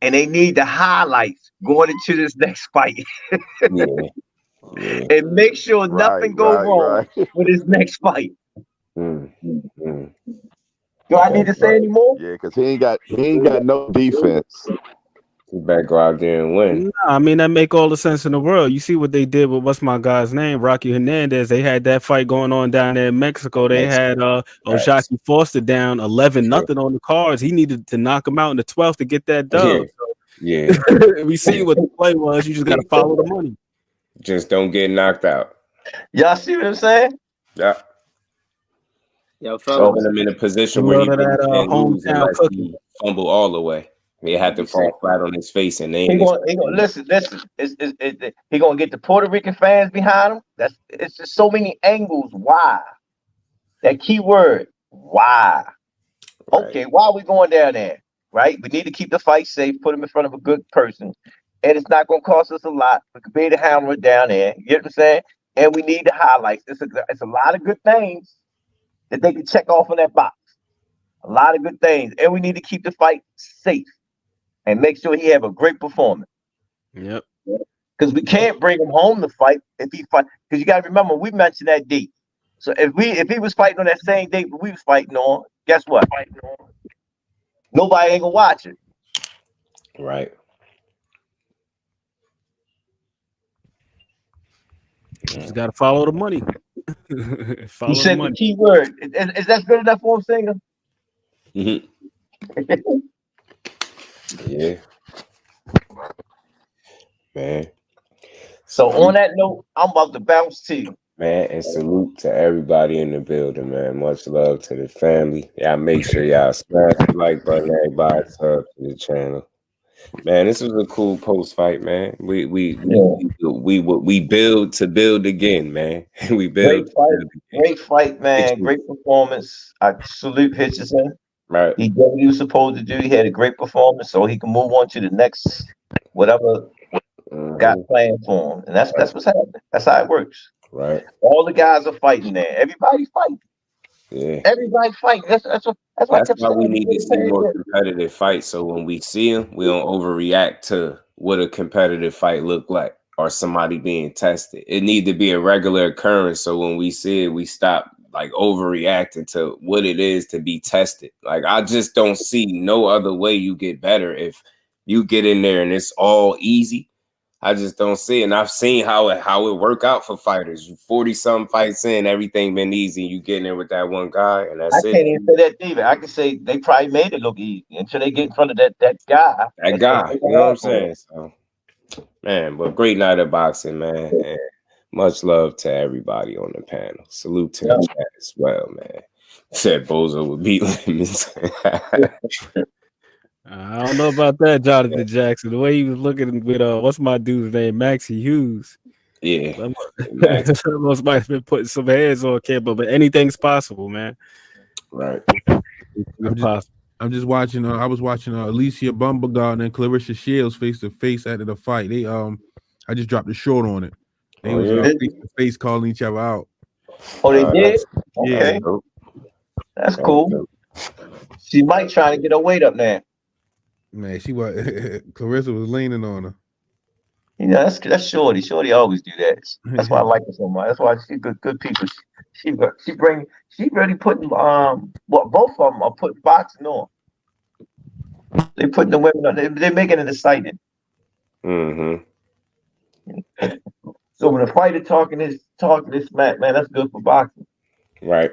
and they need the highlights going into this next fight, Yeah. Yeah. and make sure nothing go wrong with this next fight. Mm. Mm. Do I need to say any more? Yeah, because he ain't got no defense. You better go out there and win. Nah, I mean, that make all the sense in the world. You see what they did with what's my guy's name, Rocky Hernandez. They had that fight going on down there in Mexico. They had Oshaki Foster down 11-0 on the cards. He needed to knock him out in the 12th to get that dub. Yeah. We see what the play was. You just got to follow the money. Just don't get knocked out. Y'all see what I'm saying? Yeah. Yo, So fellas. put him in a position where he really can't lose unless he fumble all the way. He had to fall flat on his face, and they He gonna listen. He gonna get the Puerto Rican fans behind him. It's just so many angles. Why? That key word. Why? Right. Okay, why are we going down there? Right? We need to keep the fight safe. Put him in front of a good person, and it's not gonna cost us a lot. We could be able to hammer it down there. You know what I'm saying? And we need the highlights. It's a lot of good things that they can check off in that box. A lot of good things, and we need to keep the fight safe and make sure he have a great performance. Yep. Because we can't bring him home to fight if he fight. Because you got to remember, we mentioned that date. So if he was fighting on that same date that we was fighting on, guess what? Nobody ain't gonna watch it. Right. Just got to follow the money. He said the key word. Is that good enough for him, Singer? Mm-hmm. Yeah. Man. So on that note, I'm about to bounce too. Man, and salute to everybody in the building, man. Much love to the family. Y'all make sure y'all smash the like button. Everybody sub to the channel. Man, this was a cool post fight, man. We build to build again, man. We build. Great fight, man. Great performance. I salute Hitchison. Right. He did what he was supposed to do. He had a great performance, so he can move on to the next whatever got planned for him. And that's what's happening. That's how it works. Right. All the guys are fighting there. Everybody's fighting. Yeah. Everybody's fighting. That's why we need to see more competitive fights. So when we see them, we don't overreact to what a competitive fight look like or somebody being tested. It need to be a regular occurrence. So when we see it, we stop like overreacting to what it is to be tested. Like I just don't see no other way you get better if you get in there and it's all easy. I just don't see it. And I've seen how it work out for fighters. You 40-something fights in, everything been easy. You get in there with that one guy, and that's it. I can't even say that either. I can say they probably made it look easy until they get in front of that guy. That guy, you know what I'm saying? So, man, but great night of boxing, man. And much love to everybody on the panel. Salute to the chat as well, man. Said Bozo would beat Lemons. I don't know about that, Jonathan Jackson. The way he was looking with what's my dude's name, Maxie Hughes. Yeah, Almost might have been putting some heads on camera, but anything's possible, man. Right. I'm just watching. I was watching Alicia Bumbergard and Clarissa Shields face to face after the fight. They I just dropped a short on it. They was face to face calling each other out. Oh, they did? Okay. That's cool. She might try to get her weight up now. Man, Clarissa was leaning on her. You know, that's Shorty. Shorty always do that. That's why I like her so much. That's why she's good people. She really putting both of them are putting boxing on. They putting the women on. They're making it exciting. Mm-hmm. So when a fighter talking this man, that's good for boxing. Right.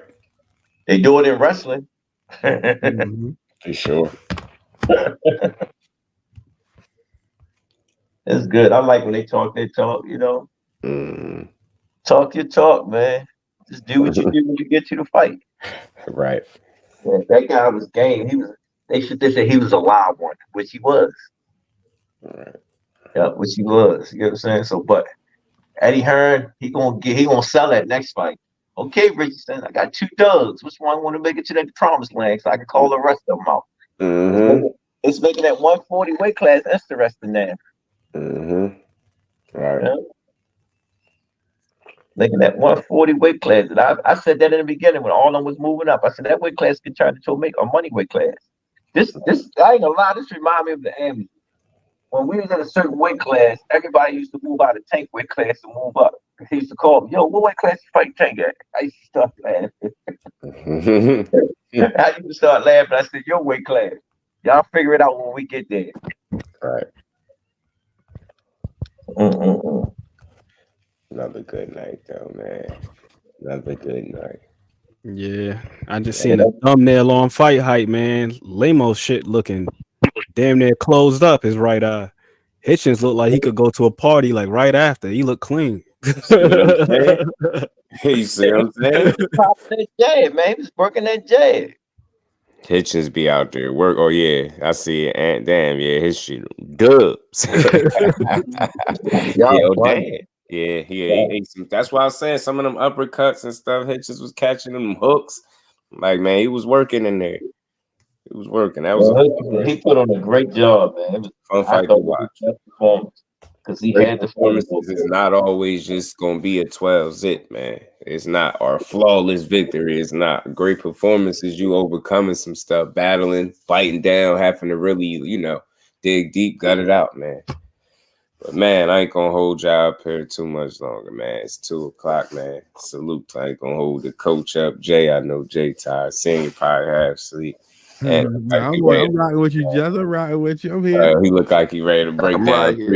They do it in wrestling. For sure. It's good. I like when they talk their talk, you know. Talk your talk, man. Just do what you do when you get to the fight. Right. Yeah, that guy was game. They say he was a wild one, which he was. Right. Yeah, which he was. You know what I'm saying? So, but Eddie Hearn, he gonna sell that next fight. Okay, Richardson, I got 2 thugs. Which one want to make it to that promised land so I can call the rest of them out? It's making that 140 weight class interesting now. Right. Yeah. Making that 140 weight class. And I said that in the beginning when all of them was moving up. I said that weight class could turn into a money weight class. This I ain't gonna lie, this remind me of the Army. When we was in a certain weight class, everybody used to move out of tank weight class to move up. He used to call me, yo, what weight class you fight tank at? I used to start laughing. I used to start laughing. I said, your weight class. Y'all figure it out when we get there. Right. Another good night, though, man. Another good night. Yeah, I just seen a thumbnail on Fight Hype, man. Lamos shit looking damn near closed up his right eye. Hitchens looked like he could go to a party like right after. He looked clean. You see what I'm saying? That jab, man. He was working that jab. Hitchens be out there work. Oh yeah, I see it. And damn, yeah, his shit dubs. Damn. Yeah, he ate some. That's why I was saying some of them uppercuts and stuff. Hitchens was catching them hooks. Like, man, he was working in there. He was working. That was he put on a great job, man. It was fun fight to watch. Performance because he had the performances. Is not always just gonna be a 12-zip, man. It's not our flawless victory. It's not great performances. You overcoming some stuff, battling, fighting down, having to really, dig deep, gut it out, man. But man, I ain't gonna hold y'all up here too much longer, man. It's 2:00, man. Salute. I ain't gonna hold the coach up. Jay, I know Jay tired. Seeing you probably have sleep. And I'm rocking with you, Jess. I'm rocking with you. I'm here. He looked like he ready to break down right here.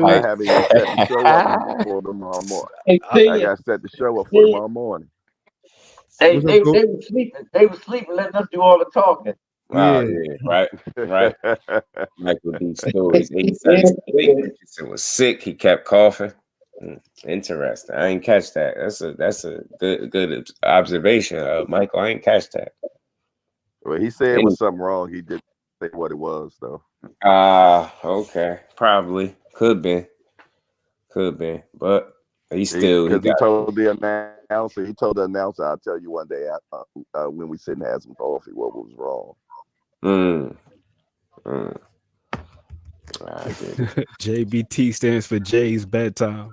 I haven't even set the show up for tomorrow morning. I got to set the show up for tomorrow morning. They were sleeping. They were sleeping, letting us do all the talking. Wow, yeah, right. Michael D. Stories. It was sick. He kept coughing. Interesting. I ain't catch that. That's a good observation, Michael. I ain't catch that. Well, he said it was something wrong. He didn't say what it was, though. Okay. Probably. Could be. But he still... Because he told the announcer, I'll tell you one day when we sit and have some coffee what was wrong. JBT stands for Jay's bedtime.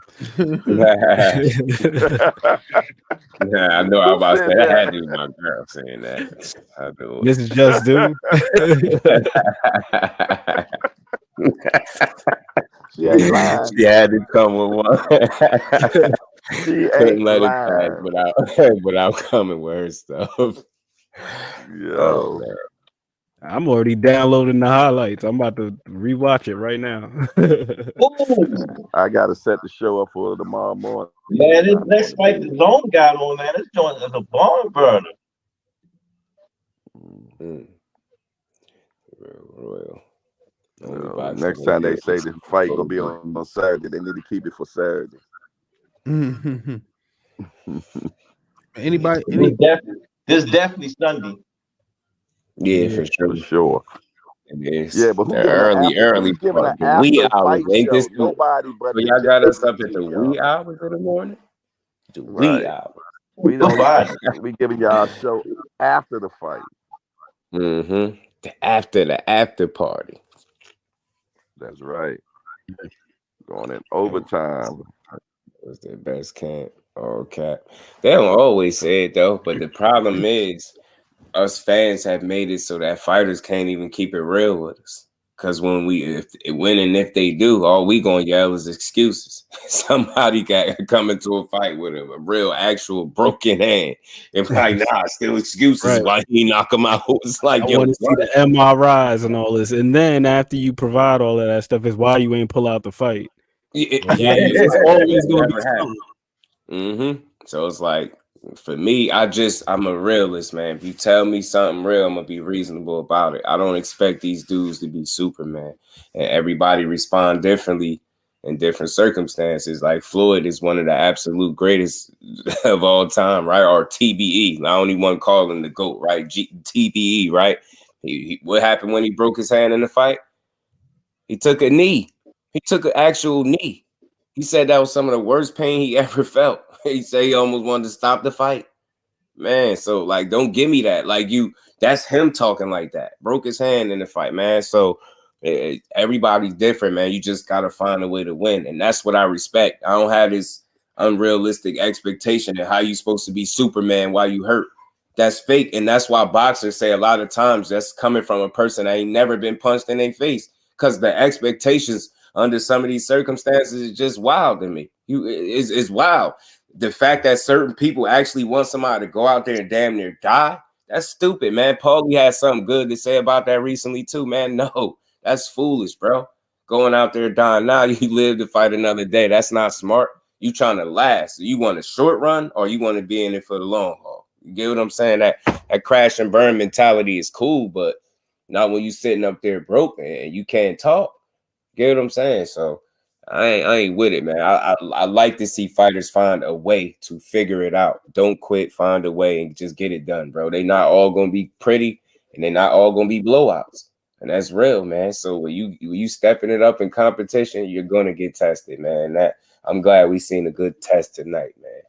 I know I was about to say that had to be my girl saying that. This is just dude. She ain't lying. She had to come with one. She couldn't ain't let lying. it pass without coming with her stuff. Yo. Man. I'm already downloading the highlights. I'm about to rewatch it right now. I got to set the show up for tomorrow morning. Man, this next fight the Zone got on, man. This joint is a barn burner. Real. Next time they say the fight gonna be on Saturday, they need to keep it for Saturday. This definitely Sunday. Yeah, for sure. It is. Yeah, but early the wee hours. Ain't this nobody but so y'all got us up at the wee hours of the morning? The wee hours. We don't we giving y'all a show after the fight. The after party. That's right. Going in overtime. Was the best camp. Okay. They don't always say it though, but the problem is us fans have made it so that fighters can't even keep it real with us. Because when if they do, all we gonna yell is excuses. Somebody got come into a fight with a real actual broken hand. It's like, still excuses. Right. Why he knock him out? It's like, I want to see the MRIs and all this. And then after you provide all of that stuff is why you ain't pull out the fight. It's always gonna be something. So it's like, For me, I'm a realist, man. If you tell me something real, I'm gonna be reasonable about it. I don't expect these dudes to be Superman, and everybody respond differently in different circumstances. Like Floyd is one of the absolute greatest of all time, right? Or TBE. I don't even want to call him the GOAT, right? TBE, right? What happened when he broke his hand in the fight? He took a knee. He took an actual knee. He said that was some of the worst pain he ever felt. He said he almost wanted to stop the fight. Man, so like, don't give me that. Like that's him talking like that. Broke his hand in the fight, man. So everybody's different, man. You just gotta find a way to win, and that's what I respect. I don't have this unrealistic expectation of how you supposed to be Superman while you hurt. That's fake, and that's why boxers say a lot of times that's coming from a person that ain't never been punched in their face, because the expectations under some of these circumstances is just wild to me. It's wild. The fact that certain people actually want somebody to go out there and damn near die, that's stupid, man. Paulie had something good to say about that recently too, man. No, that's foolish, bro. Going out there dying now, you live to fight another day. That's not smart. You trying to last. You want a short run or you want to be in it for the long haul? You get what I'm saying? That crash and burn mentality is cool, but not when you sitting up there broke and you can't talk. Get what I'm saying? So I ain't with it, man. I like to see fighters find a way to figure it out. Don't quit, find a way and just get it done, bro. They not all gonna be pretty and they're not all gonna be blowouts. And that's real, man. So when you stepping it up in competition, you're gonna get tested, man. I'm glad we seen a good test tonight, man.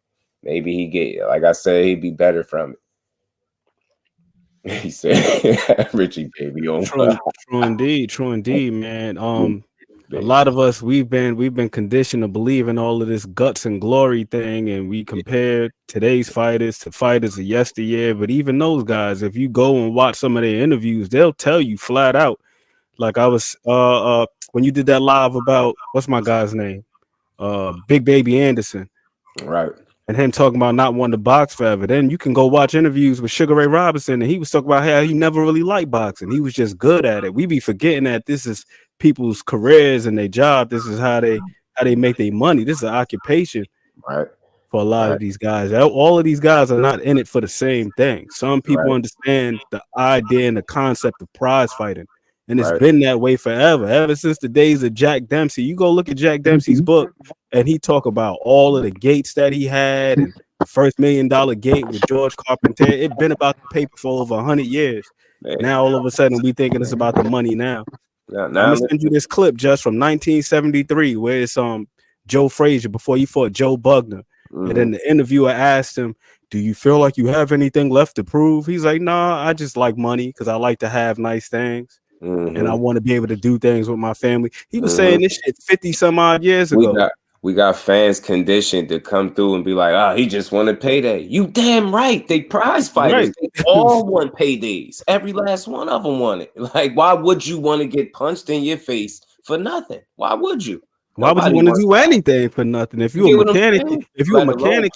Maybe he get, like I said, he'd be better from it. He said, Richie, baby, on true indeed, man. A lot of us we've been conditioned to believe in all of this guts and glory thing, and we compare today's fighters to fighters of yesteryear. But even those guys, if you go and watch some of their interviews, they'll tell you flat out. Like I was when you did that live about what's my guy's name, Big Baby Anderson, right? And him talking about not wanting to box forever. Then you can go watch interviews with Sugar Ray Robinson, and he was talking about how he never really liked boxing. He was just good at it. We be forgetting that this is people's careers and their job. This is how they make their money. This is an occupation, right? For a lot of these guys. All of these guys are not in it for the same thing. Some people understand the idea and the concept of prize fighting. And it's been that way forever, ever since the days of Jack Dempsey. You go look at Jack Dempsey's book, and he talk about all of the gates that he had, and the first $1 million gate with George Carpenter. It's been about the paper for over 100 years. Man. Now all of a sudden we thinking it's about the money now. I'm gonna send you this clip just from 1973, where it's Joe Frazier before he fought Joe Bugner. And then the interviewer asked him, "Do you feel like you have anything left to prove?" He's like, "Nah, I just like money because I like to have nice things. And I want to be able to do things with my family." He was saying this shit 50 some odd years ago. We got fans conditioned to come through and be like, he just wanted payday. You damn right. They prize fighters. They all want paydays. Every last one of them want it. Like, why would you want to get punched in your face for nothing? Why would you? Why would you want to do anything for nothing? If you're a mechanic,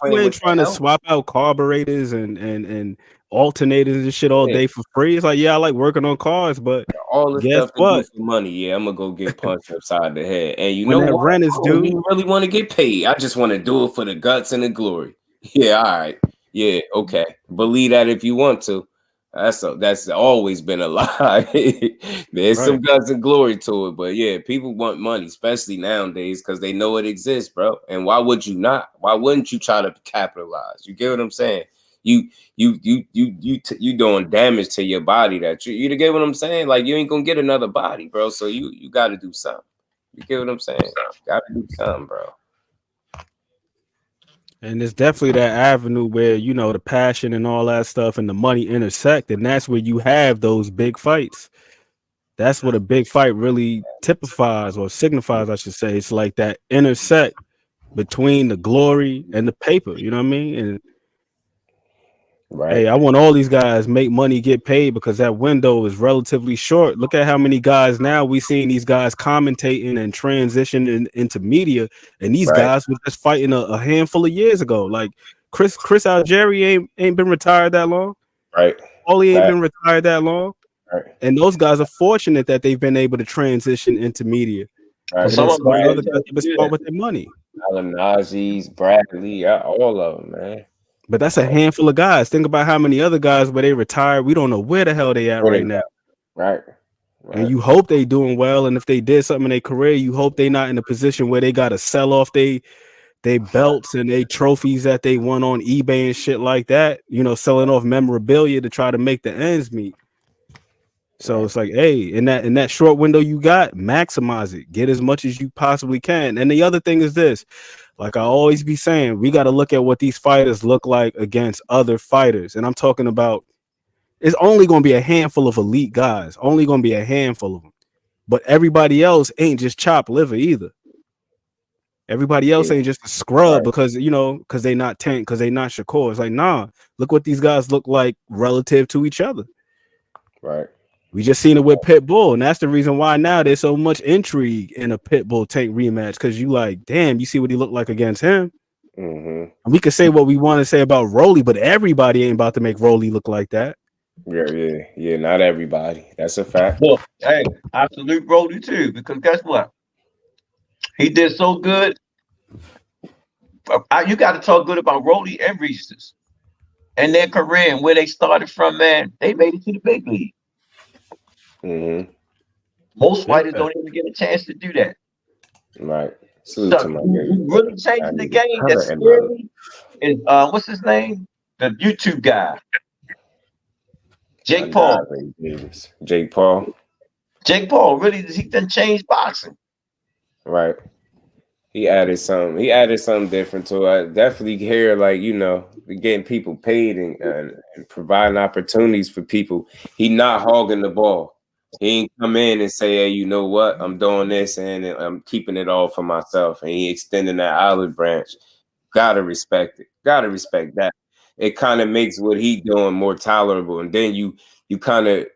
you ain't trying to swap out carburetors and alternators and shit all day for free. It's like, I like working on cars, but all the stuff to do for money. I'm gonna go get punched upside the head. And you know what? Rent is due. You really want to get paid. I just want to do it for the guts and the glory. Yeah, all right. Yeah, okay. Believe that if you want to. That's always been a lie. There's some guts and glory to it, but people want money, especially nowadays, because they know it exists, bro. And why would you not? Why wouldn't you try to capitalize? You get what I'm saying? You doing damage to your body that you get what I'm saying? Like, you ain't gonna get another body, bro. So you got to do something. You get what I'm saying? Got to do something, bro. And it's definitely that avenue where, the passion and all that stuff and the money intersect. And that's where you have those big fights. That's what a big fight really typifies or signifies, I should say. It's like that intersect between the glory and the paper. You know what I mean? And hey, I want all these guys make money, get paid, because that window is relatively short. Look at how many guys now we seeing these guys commentating and transitioning into media, and these guys were just fighting a handful of years ago. Like Chris Algieri ain't been retired that long. Paulie ain't been retired that long. And those guys are fortunate that they've been able to transition into media. Some of the other guys have been smart with their money. Najee, Bradley, all of them, man. But that's a handful of guys. Think about how many other guys where they retired. We don't know where the hell they at right now. Right. And you hope they doing well. And if they did something in their career, you hope they not in a position where they got to sell off they belts and they trophies that they won on eBay and shit like that. You know, selling off memorabilia to try to make the ends meet. So it's like, hey, in that short window you got, maximize it. Get as much as you possibly can. And the other thing is this, like I always be saying, we got to look at what these fighters look like against other fighters. And I'm talking about, it's only going to be a handful of elite guys, only going to be a handful of them. But everybody else ain't just chopped liver either. Everybody else ain't just a scrub because, you know, because they not Tank, because they not Shakur. It's like, nah, look what these guys look like relative to each other. Right. We just seen it with Pitbull, and that's the reason why now there's so much intrigue in a Pitbull Tank rematch, because you like, damn, you see what he looked like against him. And we could say what we want to say about Rolly, but everybody ain't about to make Rolly look like that. Yeah, not everybody. That's a fact. Well, hey, I salute Rolly too, because guess what? He did so good. You got to talk good about Rolly and Rize and their career and where they started from, man. They made it to the big league. Most fighters don't even get a chance to do that. Right. So who really changed the game that's scary is what's his name? The YouTube guy. Jake Paul. Jake Paul. Jake Paul, really, he done changed boxing. Right. He added something different to it. I definitely hear, like, you know, getting people paid and providing opportunities for people. He not hogging the ball. He ain't come in and say, hey, you know what? I'm doing this and I'm keeping it all for myself. And he extending that olive branch. Gotta respect it. Gotta respect that. It kind of makes what he doing more tolerable. And then you kind of,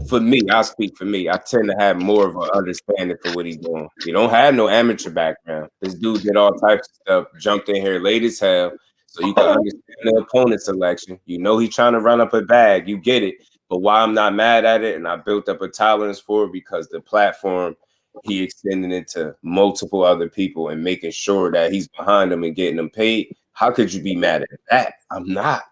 for me, I'll speak for me. I tend to have more of an understanding for what he's doing. You don't have no amateur background. This dude did all types of stuff, jumped in here late as hell. So you can understand the opponent selection. You know he's trying to run up a bag. You get it. But why I'm not mad at it, and I built up a tolerance for it, because the platform he extended it to multiple other people and making sure that he's behind them and getting them paid. How could you be mad at that? I'm not.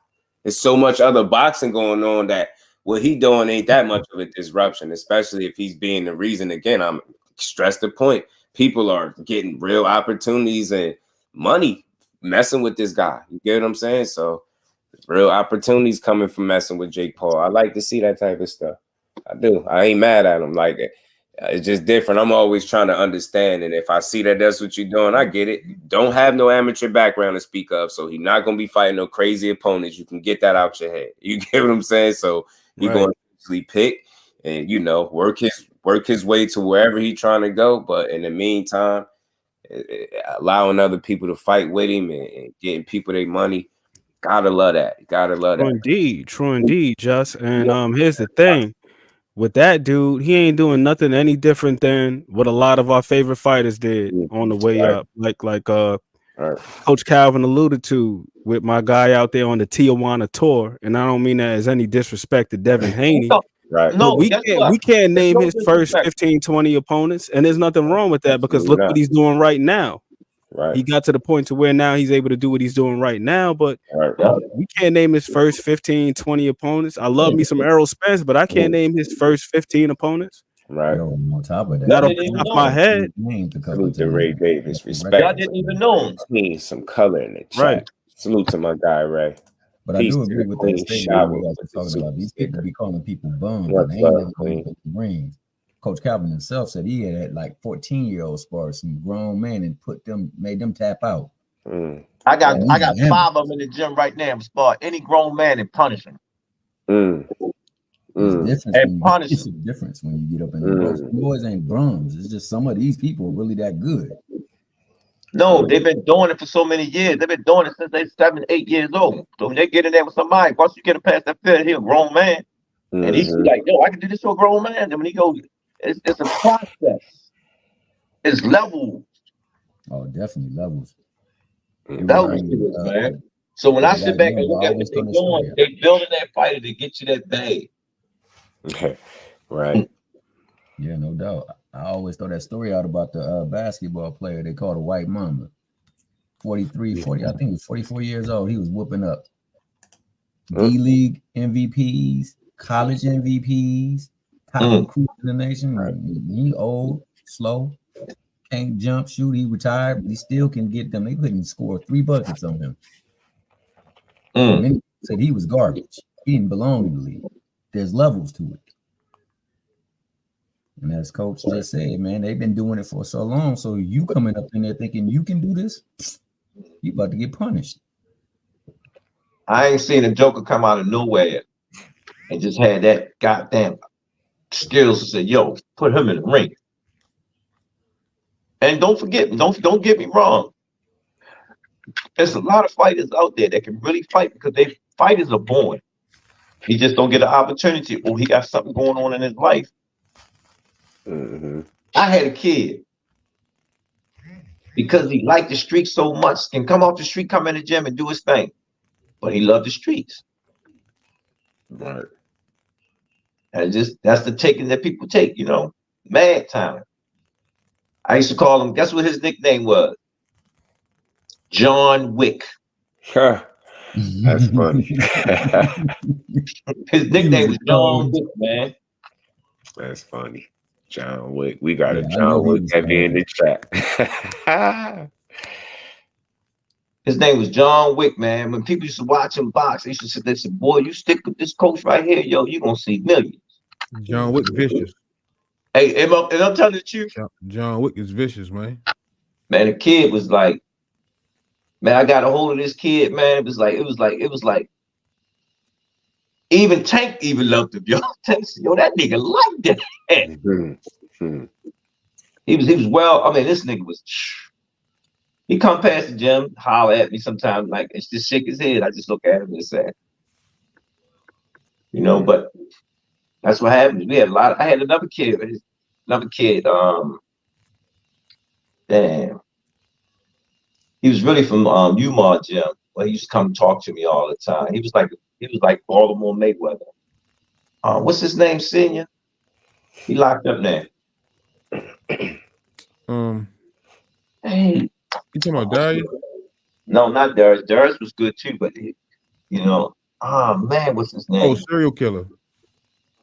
There's so much other boxing going on that what he doing ain't that much of a disruption, especially if he's being the reason. Again, I'm stressed the point. People are getting real opportunities and money messing with this guy. You get what I'm saying? So real opportunities coming from messing with Jake Paul. I like to see that type of stuff. I do. I ain't mad at him. Like, it's just different. I'm always trying to understand. And if I see that that's what you're doing, I get it. Don't have no amateur background to speak of. So he's not going to be fighting no crazy opponents. You can get that out your head. You get what I'm saying? So he's going to actually pick and, you know, work his way to wherever he's trying to go. But in the meantime, allowing other people to fight with him and getting people their money. Gotta love that. Gotta love that. True indeed, Just. And here's the thing. With that dude, he ain't doing nothing any different than what a lot of our favorite fighters did on the way up. Like Coach Calvin alluded to with my guy out there on the Tijuana tour. And I don't mean that as any disrespect to Devin Haney. No, we can't name his first 15, 20 opponents. And there's nothing wrong with that, because look what he's doing right now. He got to the point to where now he's able to do what he's doing right now, but we can't name his first 15, 20 opponents. I love me some Errol Spence, but I can't name his first 15 opponents. On top of that, not off the top of my head. Salute to Ray Davis. Respect. I didn't even know him. Need some color in the chat. Salute to my guy Ray. But I do agree with that statement you guys are talking about. These people be calling people bums, and they ain't never going to the rings. Coach Calvin himself said he had like 14-year-old spars, some grown men, and made them tap out. I got 5 of them in the gym right now. I'm spar any grown man and punish him. It's a difference when you get up in the boys. The boys ain't bums. It's just some of these people are really that good. No, they've been doing it for so many years. They've been doing it since they're 7, 8 years old. So when they get in there with somebody, once you get him past that field, he's a grown man. And he's like, yo, I can do this to a grown man. And when he goes, it's a process. It's levels. Oh, definitely levels. Levels to it, man. So when I sit back and look at what they're doing, they're building that fighter to get you that bag. Right. Yeah, no doubt. I always throw that story out about the basketball player they called a white mama. 40, I think he was 44 years old. He was whooping up D-League MVPs, college MVPs, top recruit in the nation. He old, slow, can't jump, shoot. He retired, but he still can get them. They couldn't score 3 buckets on him. Many said he was garbage. He didn't belong in the league. There's levels to it. And as Coach just said, man, they've been doing it for so long. So you coming up in there thinking you can do this, you about to get punished. I ain't seen a Joker come out of nowhere and just had that goddamn skills to say, yo, put him in the ring. And don't forget, don't get me wrong. There's a lot of fighters out there that can really fight because they fighters are born. He just don't get an opportunity. Oh, he got something going on in his life. I had a kid because he liked the streets so much, can come off the street, come in the gym and do his thing. But he loved the streets. Right. And that's the taking that people take, you know. Mad talent. I used to call him, guess what his nickname was? John Wick. That's funny. His nickname was John Wick, man. That's funny. John Wick. We got a John Wick heavy in the chat. His name was John Wick, man. When people used to watch him box, they used to sit there and say, boy, you stick with this coach right here, yo, you're going to see millions. John Wick vicious. Hey, and I'm telling the truth. John Wick is vicious, man. Man, the kid was like, man, I got a hold of this kid, man. It was like, even Tank even loved him, yo. Tank said, yo, that nigga liked that. He was well, I mean, this nigga was, he come past the gym, holler at me sometimes, like, it's just shake his head. I just look at him and say, you know, but that's what happens. We had I had another kid, damn. He was really from UMass gym, but he used to come talk to me all the time. He was like Baltimore Mayweather. What's his name, Senior? He locked up now. Hey. You talking about Darius? No, not Darius. Darius was good too, but you know, man, what's his name? Oh, serial killer.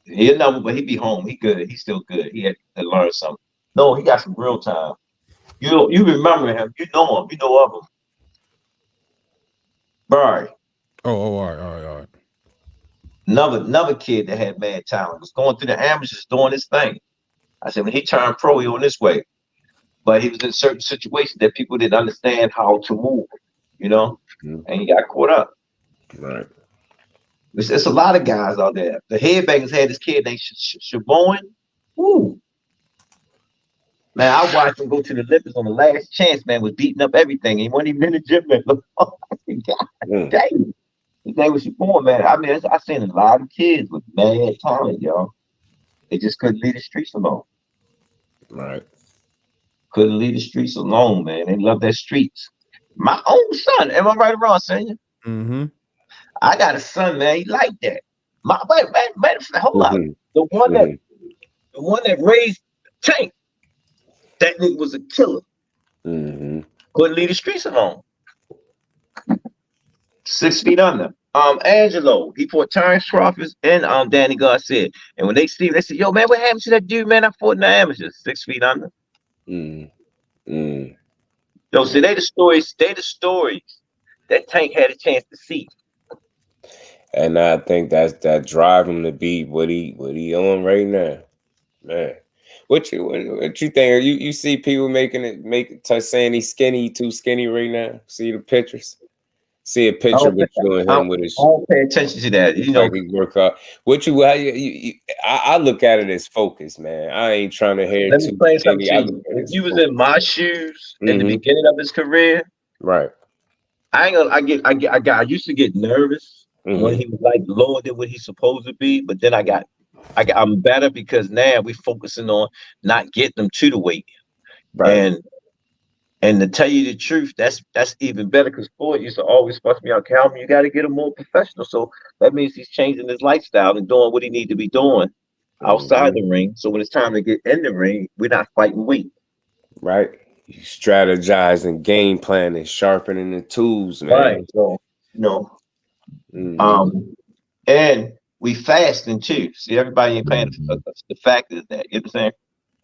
Yeah, no, but he be home. He good. He's still good. He had to learn something. No, he got some real time. You remember him. You know him. You know of him. Barry. Oh, all right. Another kid that had mad talent was going through the amateurs doing his thing. I said, when he turned pro, he went this way. But he was in certain situations that people didn't understand how to move, you know, and he got caught up. Right. It's a lot of guys out there. The Headbangers had this kid named Shavon. Woo. Man, I watched him go to the Olympics on the last chance, man, was beating up everything. He wasn't even in the gym. I said, God dang. His name was Shavon, man. I mean, I seen a lot of kids with mad talent, y'all. They just couldn't leave the streets alone. Right. Couldn't leave the streets alone, man. They love that streets. My own son, am I right or wrong, Senior? I got a son, man. He like that. Hold on. The one that raised Tank, that nigga was a killer. Couldn't leave the streets alone. 6 feet under. Angelo, he fought Terrence Crawford and Danny Garcia. And when they see him, they say, yo, man, what happened to that dude, man? I fought in the amateurs. 6 feet under. Yo, see, they the stories that Tank had a chance to see. And I think that drive him to be what he on right now. Man. What you think? You see people saying he's skinny, too skinny right now? See the pictures? See a picture with you and him with his. I don't pay attention to that. You know, like he work out. I look at it as focus, man. I ain't trying to hear. Let me play something to you. If you was in my shoes in the beginning of his career, right? I used to get nervous when he was like lower than what he's supposed to be, but then I'm better because now we're focusing on not getting them to the weight, right? And to tell you the truth, that's even better because Floyd used to always fuss me out. Calvin, you got to get him more professional. So that means he's changing his lifestyle and doing what he needs to be doing outside the ring. So when it's time to get in the ring, we're not fighting weight. Right. You strategizing, game planning, sharpening the tools, man. Right. So, And we fasting too. See, everybody ain't paying the fact is that, you know what I'm saying?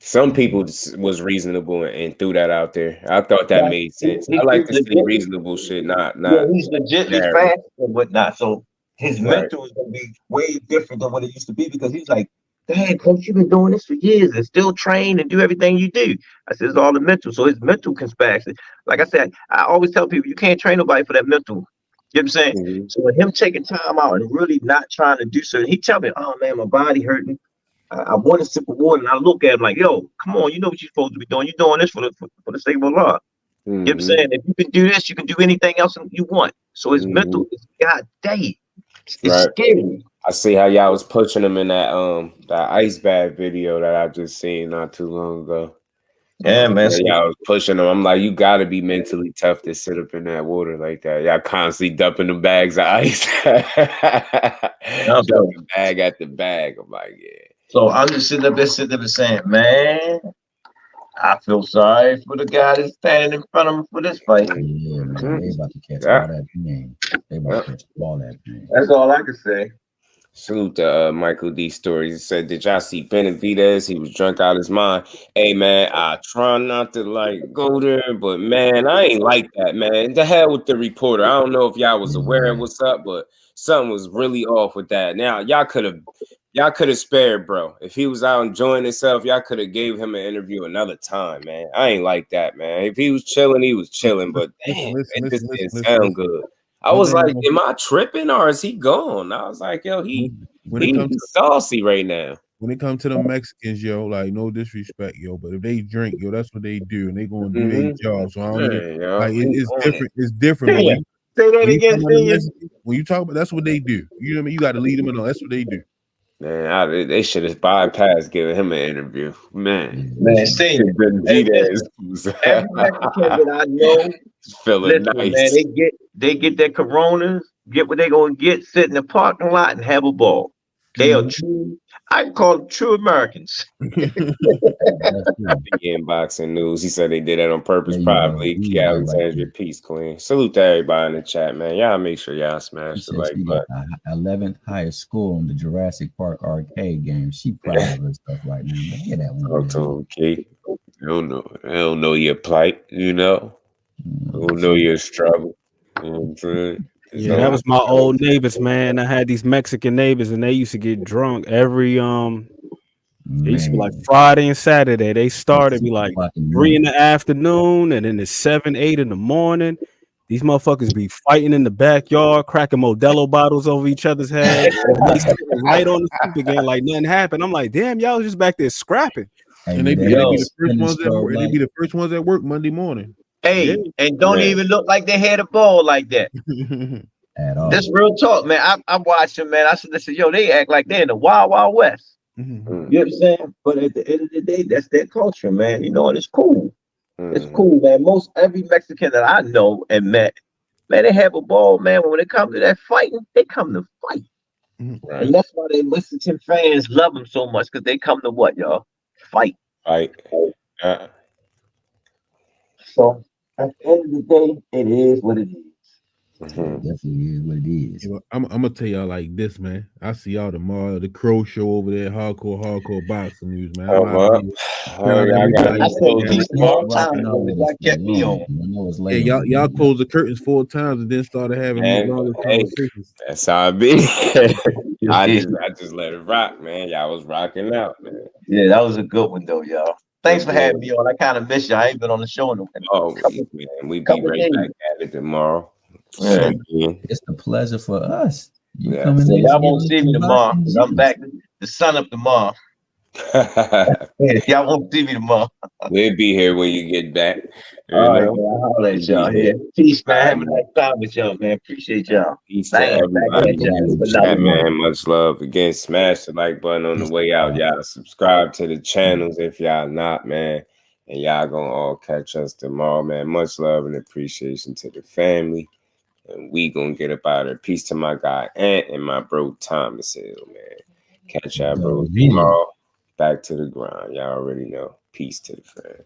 Some people was reasonable and threw that out there. I thought that made sense. I like to see reasonable shit, not he's legitly fasting and whatnot. So his mental is gonna be way different than what it used to be, because he's like, "Dang, coach, you've been doing this for years and still train and do everything you do." I said, it's all the mental. So his mental capacity. Like I said, I always tell people, you can't train nobody for that mental. You know what I'm saying? So with him taking time out and really not trying to do so, he tell me, "Oh man, my body hurting. I want a sip of water," and I look at him like, "Yo, come on, you know what you're supposed to be doing. You're doing this for the sake of Allah." You know what I'm saying? If you can do this, you can do anything else you want. So his mental is goddamn. It's scary. I see how y'all was pushing him in that ice bath video that I just seen not too long ago. Yeah, man. Y'all was pushing him. I'm like, you gotta be mentally tough to sit up in that water like that. Y'all constantly dumping the bags of ice. Dumping bag at the bag. I'm like, yeah. So I'm just sitting up there saying, man, I feel sorry for the guy that's standing in front of him for this fight. Yeah, man, they about to catch all that pain. They about to catch all that pain. That's all I can say. Salute to Michael D. Stories. He said, "Did y'all see Benavidez? He was drunk out of his mind." Hey, man, I try not to go there, but man, I ain't like that, man. The hell with the reporter. I don't know if y'all was aware of what's up, but something was really off with that. Now, y'all could have spared, bro. If he was out enjoying himself, y'all could have gave him an interview another time, man. I ain't like that, man. If he was chilling, he was chilling, but damn, it just didn't sound good. I was like, am I tripping or is he gone? I was like, yo, he's saucy right now. When it comes to the Mexicans, yo, like, no disrespect, yo, but if they drink, yo, that's what they do, and they gonna do their job. So I don't it's different. It's different. Say that again, when you talk about, that's what they do. You know what I mean? You got to lead them in. That's what they do. Man, they should have bypassed giving him an interview. Man, see, every Mexican that I know, feeling nice. Man, they get their Coronas, get what they gonna get, sit in the parking lot and have a ball. They are true. I call them true Americans. Inboxing news. He said they did that on purpose, probably. Alexandria, peace, queen. Salute to everybody in the chat, man. Y'all make sure y'all smash the like button. 11th highest score on the Jurassic Park arcade game. She proud of her stuff right now. Get that one. Okay. I don't know your plight, you know. I don't know your struggle. You know what I'm saying? Yeah, that was my old neighbors, man. I had these Mexican neighbors, and they used to get drunk every It used to be like Friday and Saturday. They started be like 3 in the afternoon, and then it's 7, 8 in the morning. These motherfuckers be fighting in the backyard, cracking Modelo bottles over each other's heads. They sitting right on the stoop again, like nothing happened. I'm like, damn, y'all was just back there scrapping. And they be the first ones at work. They be the first ones at work Monday morning. Hey, and don't even look like they had a ball like that. At all. That's real talk, man. I'm watching, man. I said, yo, they act like they're in the Wild Wild West. You know what I'm saying? But at the end of the day, that's their culture, man. You know, and it's cool. It's cool, man. Every Mexican that I know and met, man, they have a ball, man. When it comes to that fighting, they come to fight. Right. And that's why they Mexican fans love them so much, because they come to what, y'all? Fight. So at the end of the day, it is what it is. Definitely is what it is. I'm gonna tell y'all like this, man. I see y'all tomorrow. The Crow Show over there, hardcore boxing news, man. Y'all closed the curtains 4 times and then started having these longer conversations. That's how it be. I just let it rock, man. Y'all was rocking out, man. Yeah, that was a good one though, y'all. Thanks for having me on. I kind of miss you. I ain't been on the show in man, we be right back at it tomorrow. Yeah. It's the pleasure for us. Y'all won't see me tomorrow. I'm back to sun up tomorrow. Y'all won't see me tomorrow. We'll be here when you get back. All right, man. I'll let y'all here. Peace, man. Have a nice time with y'all, man. Appreciate y'all. Peace to everybody. Man, much love. Again, smash the like button on the way out. Y'all subscribe to the channels if y'all not, man. And y'all gonna all catch us tomorrow, man. Much love and appreciation to the family. And we gonna get up out of there. Peace to my guy Ant and my bro Thomas Hill, man. Catch y'all bros tomorrow. Back to the grind. Y'all already know. Peace to the fam.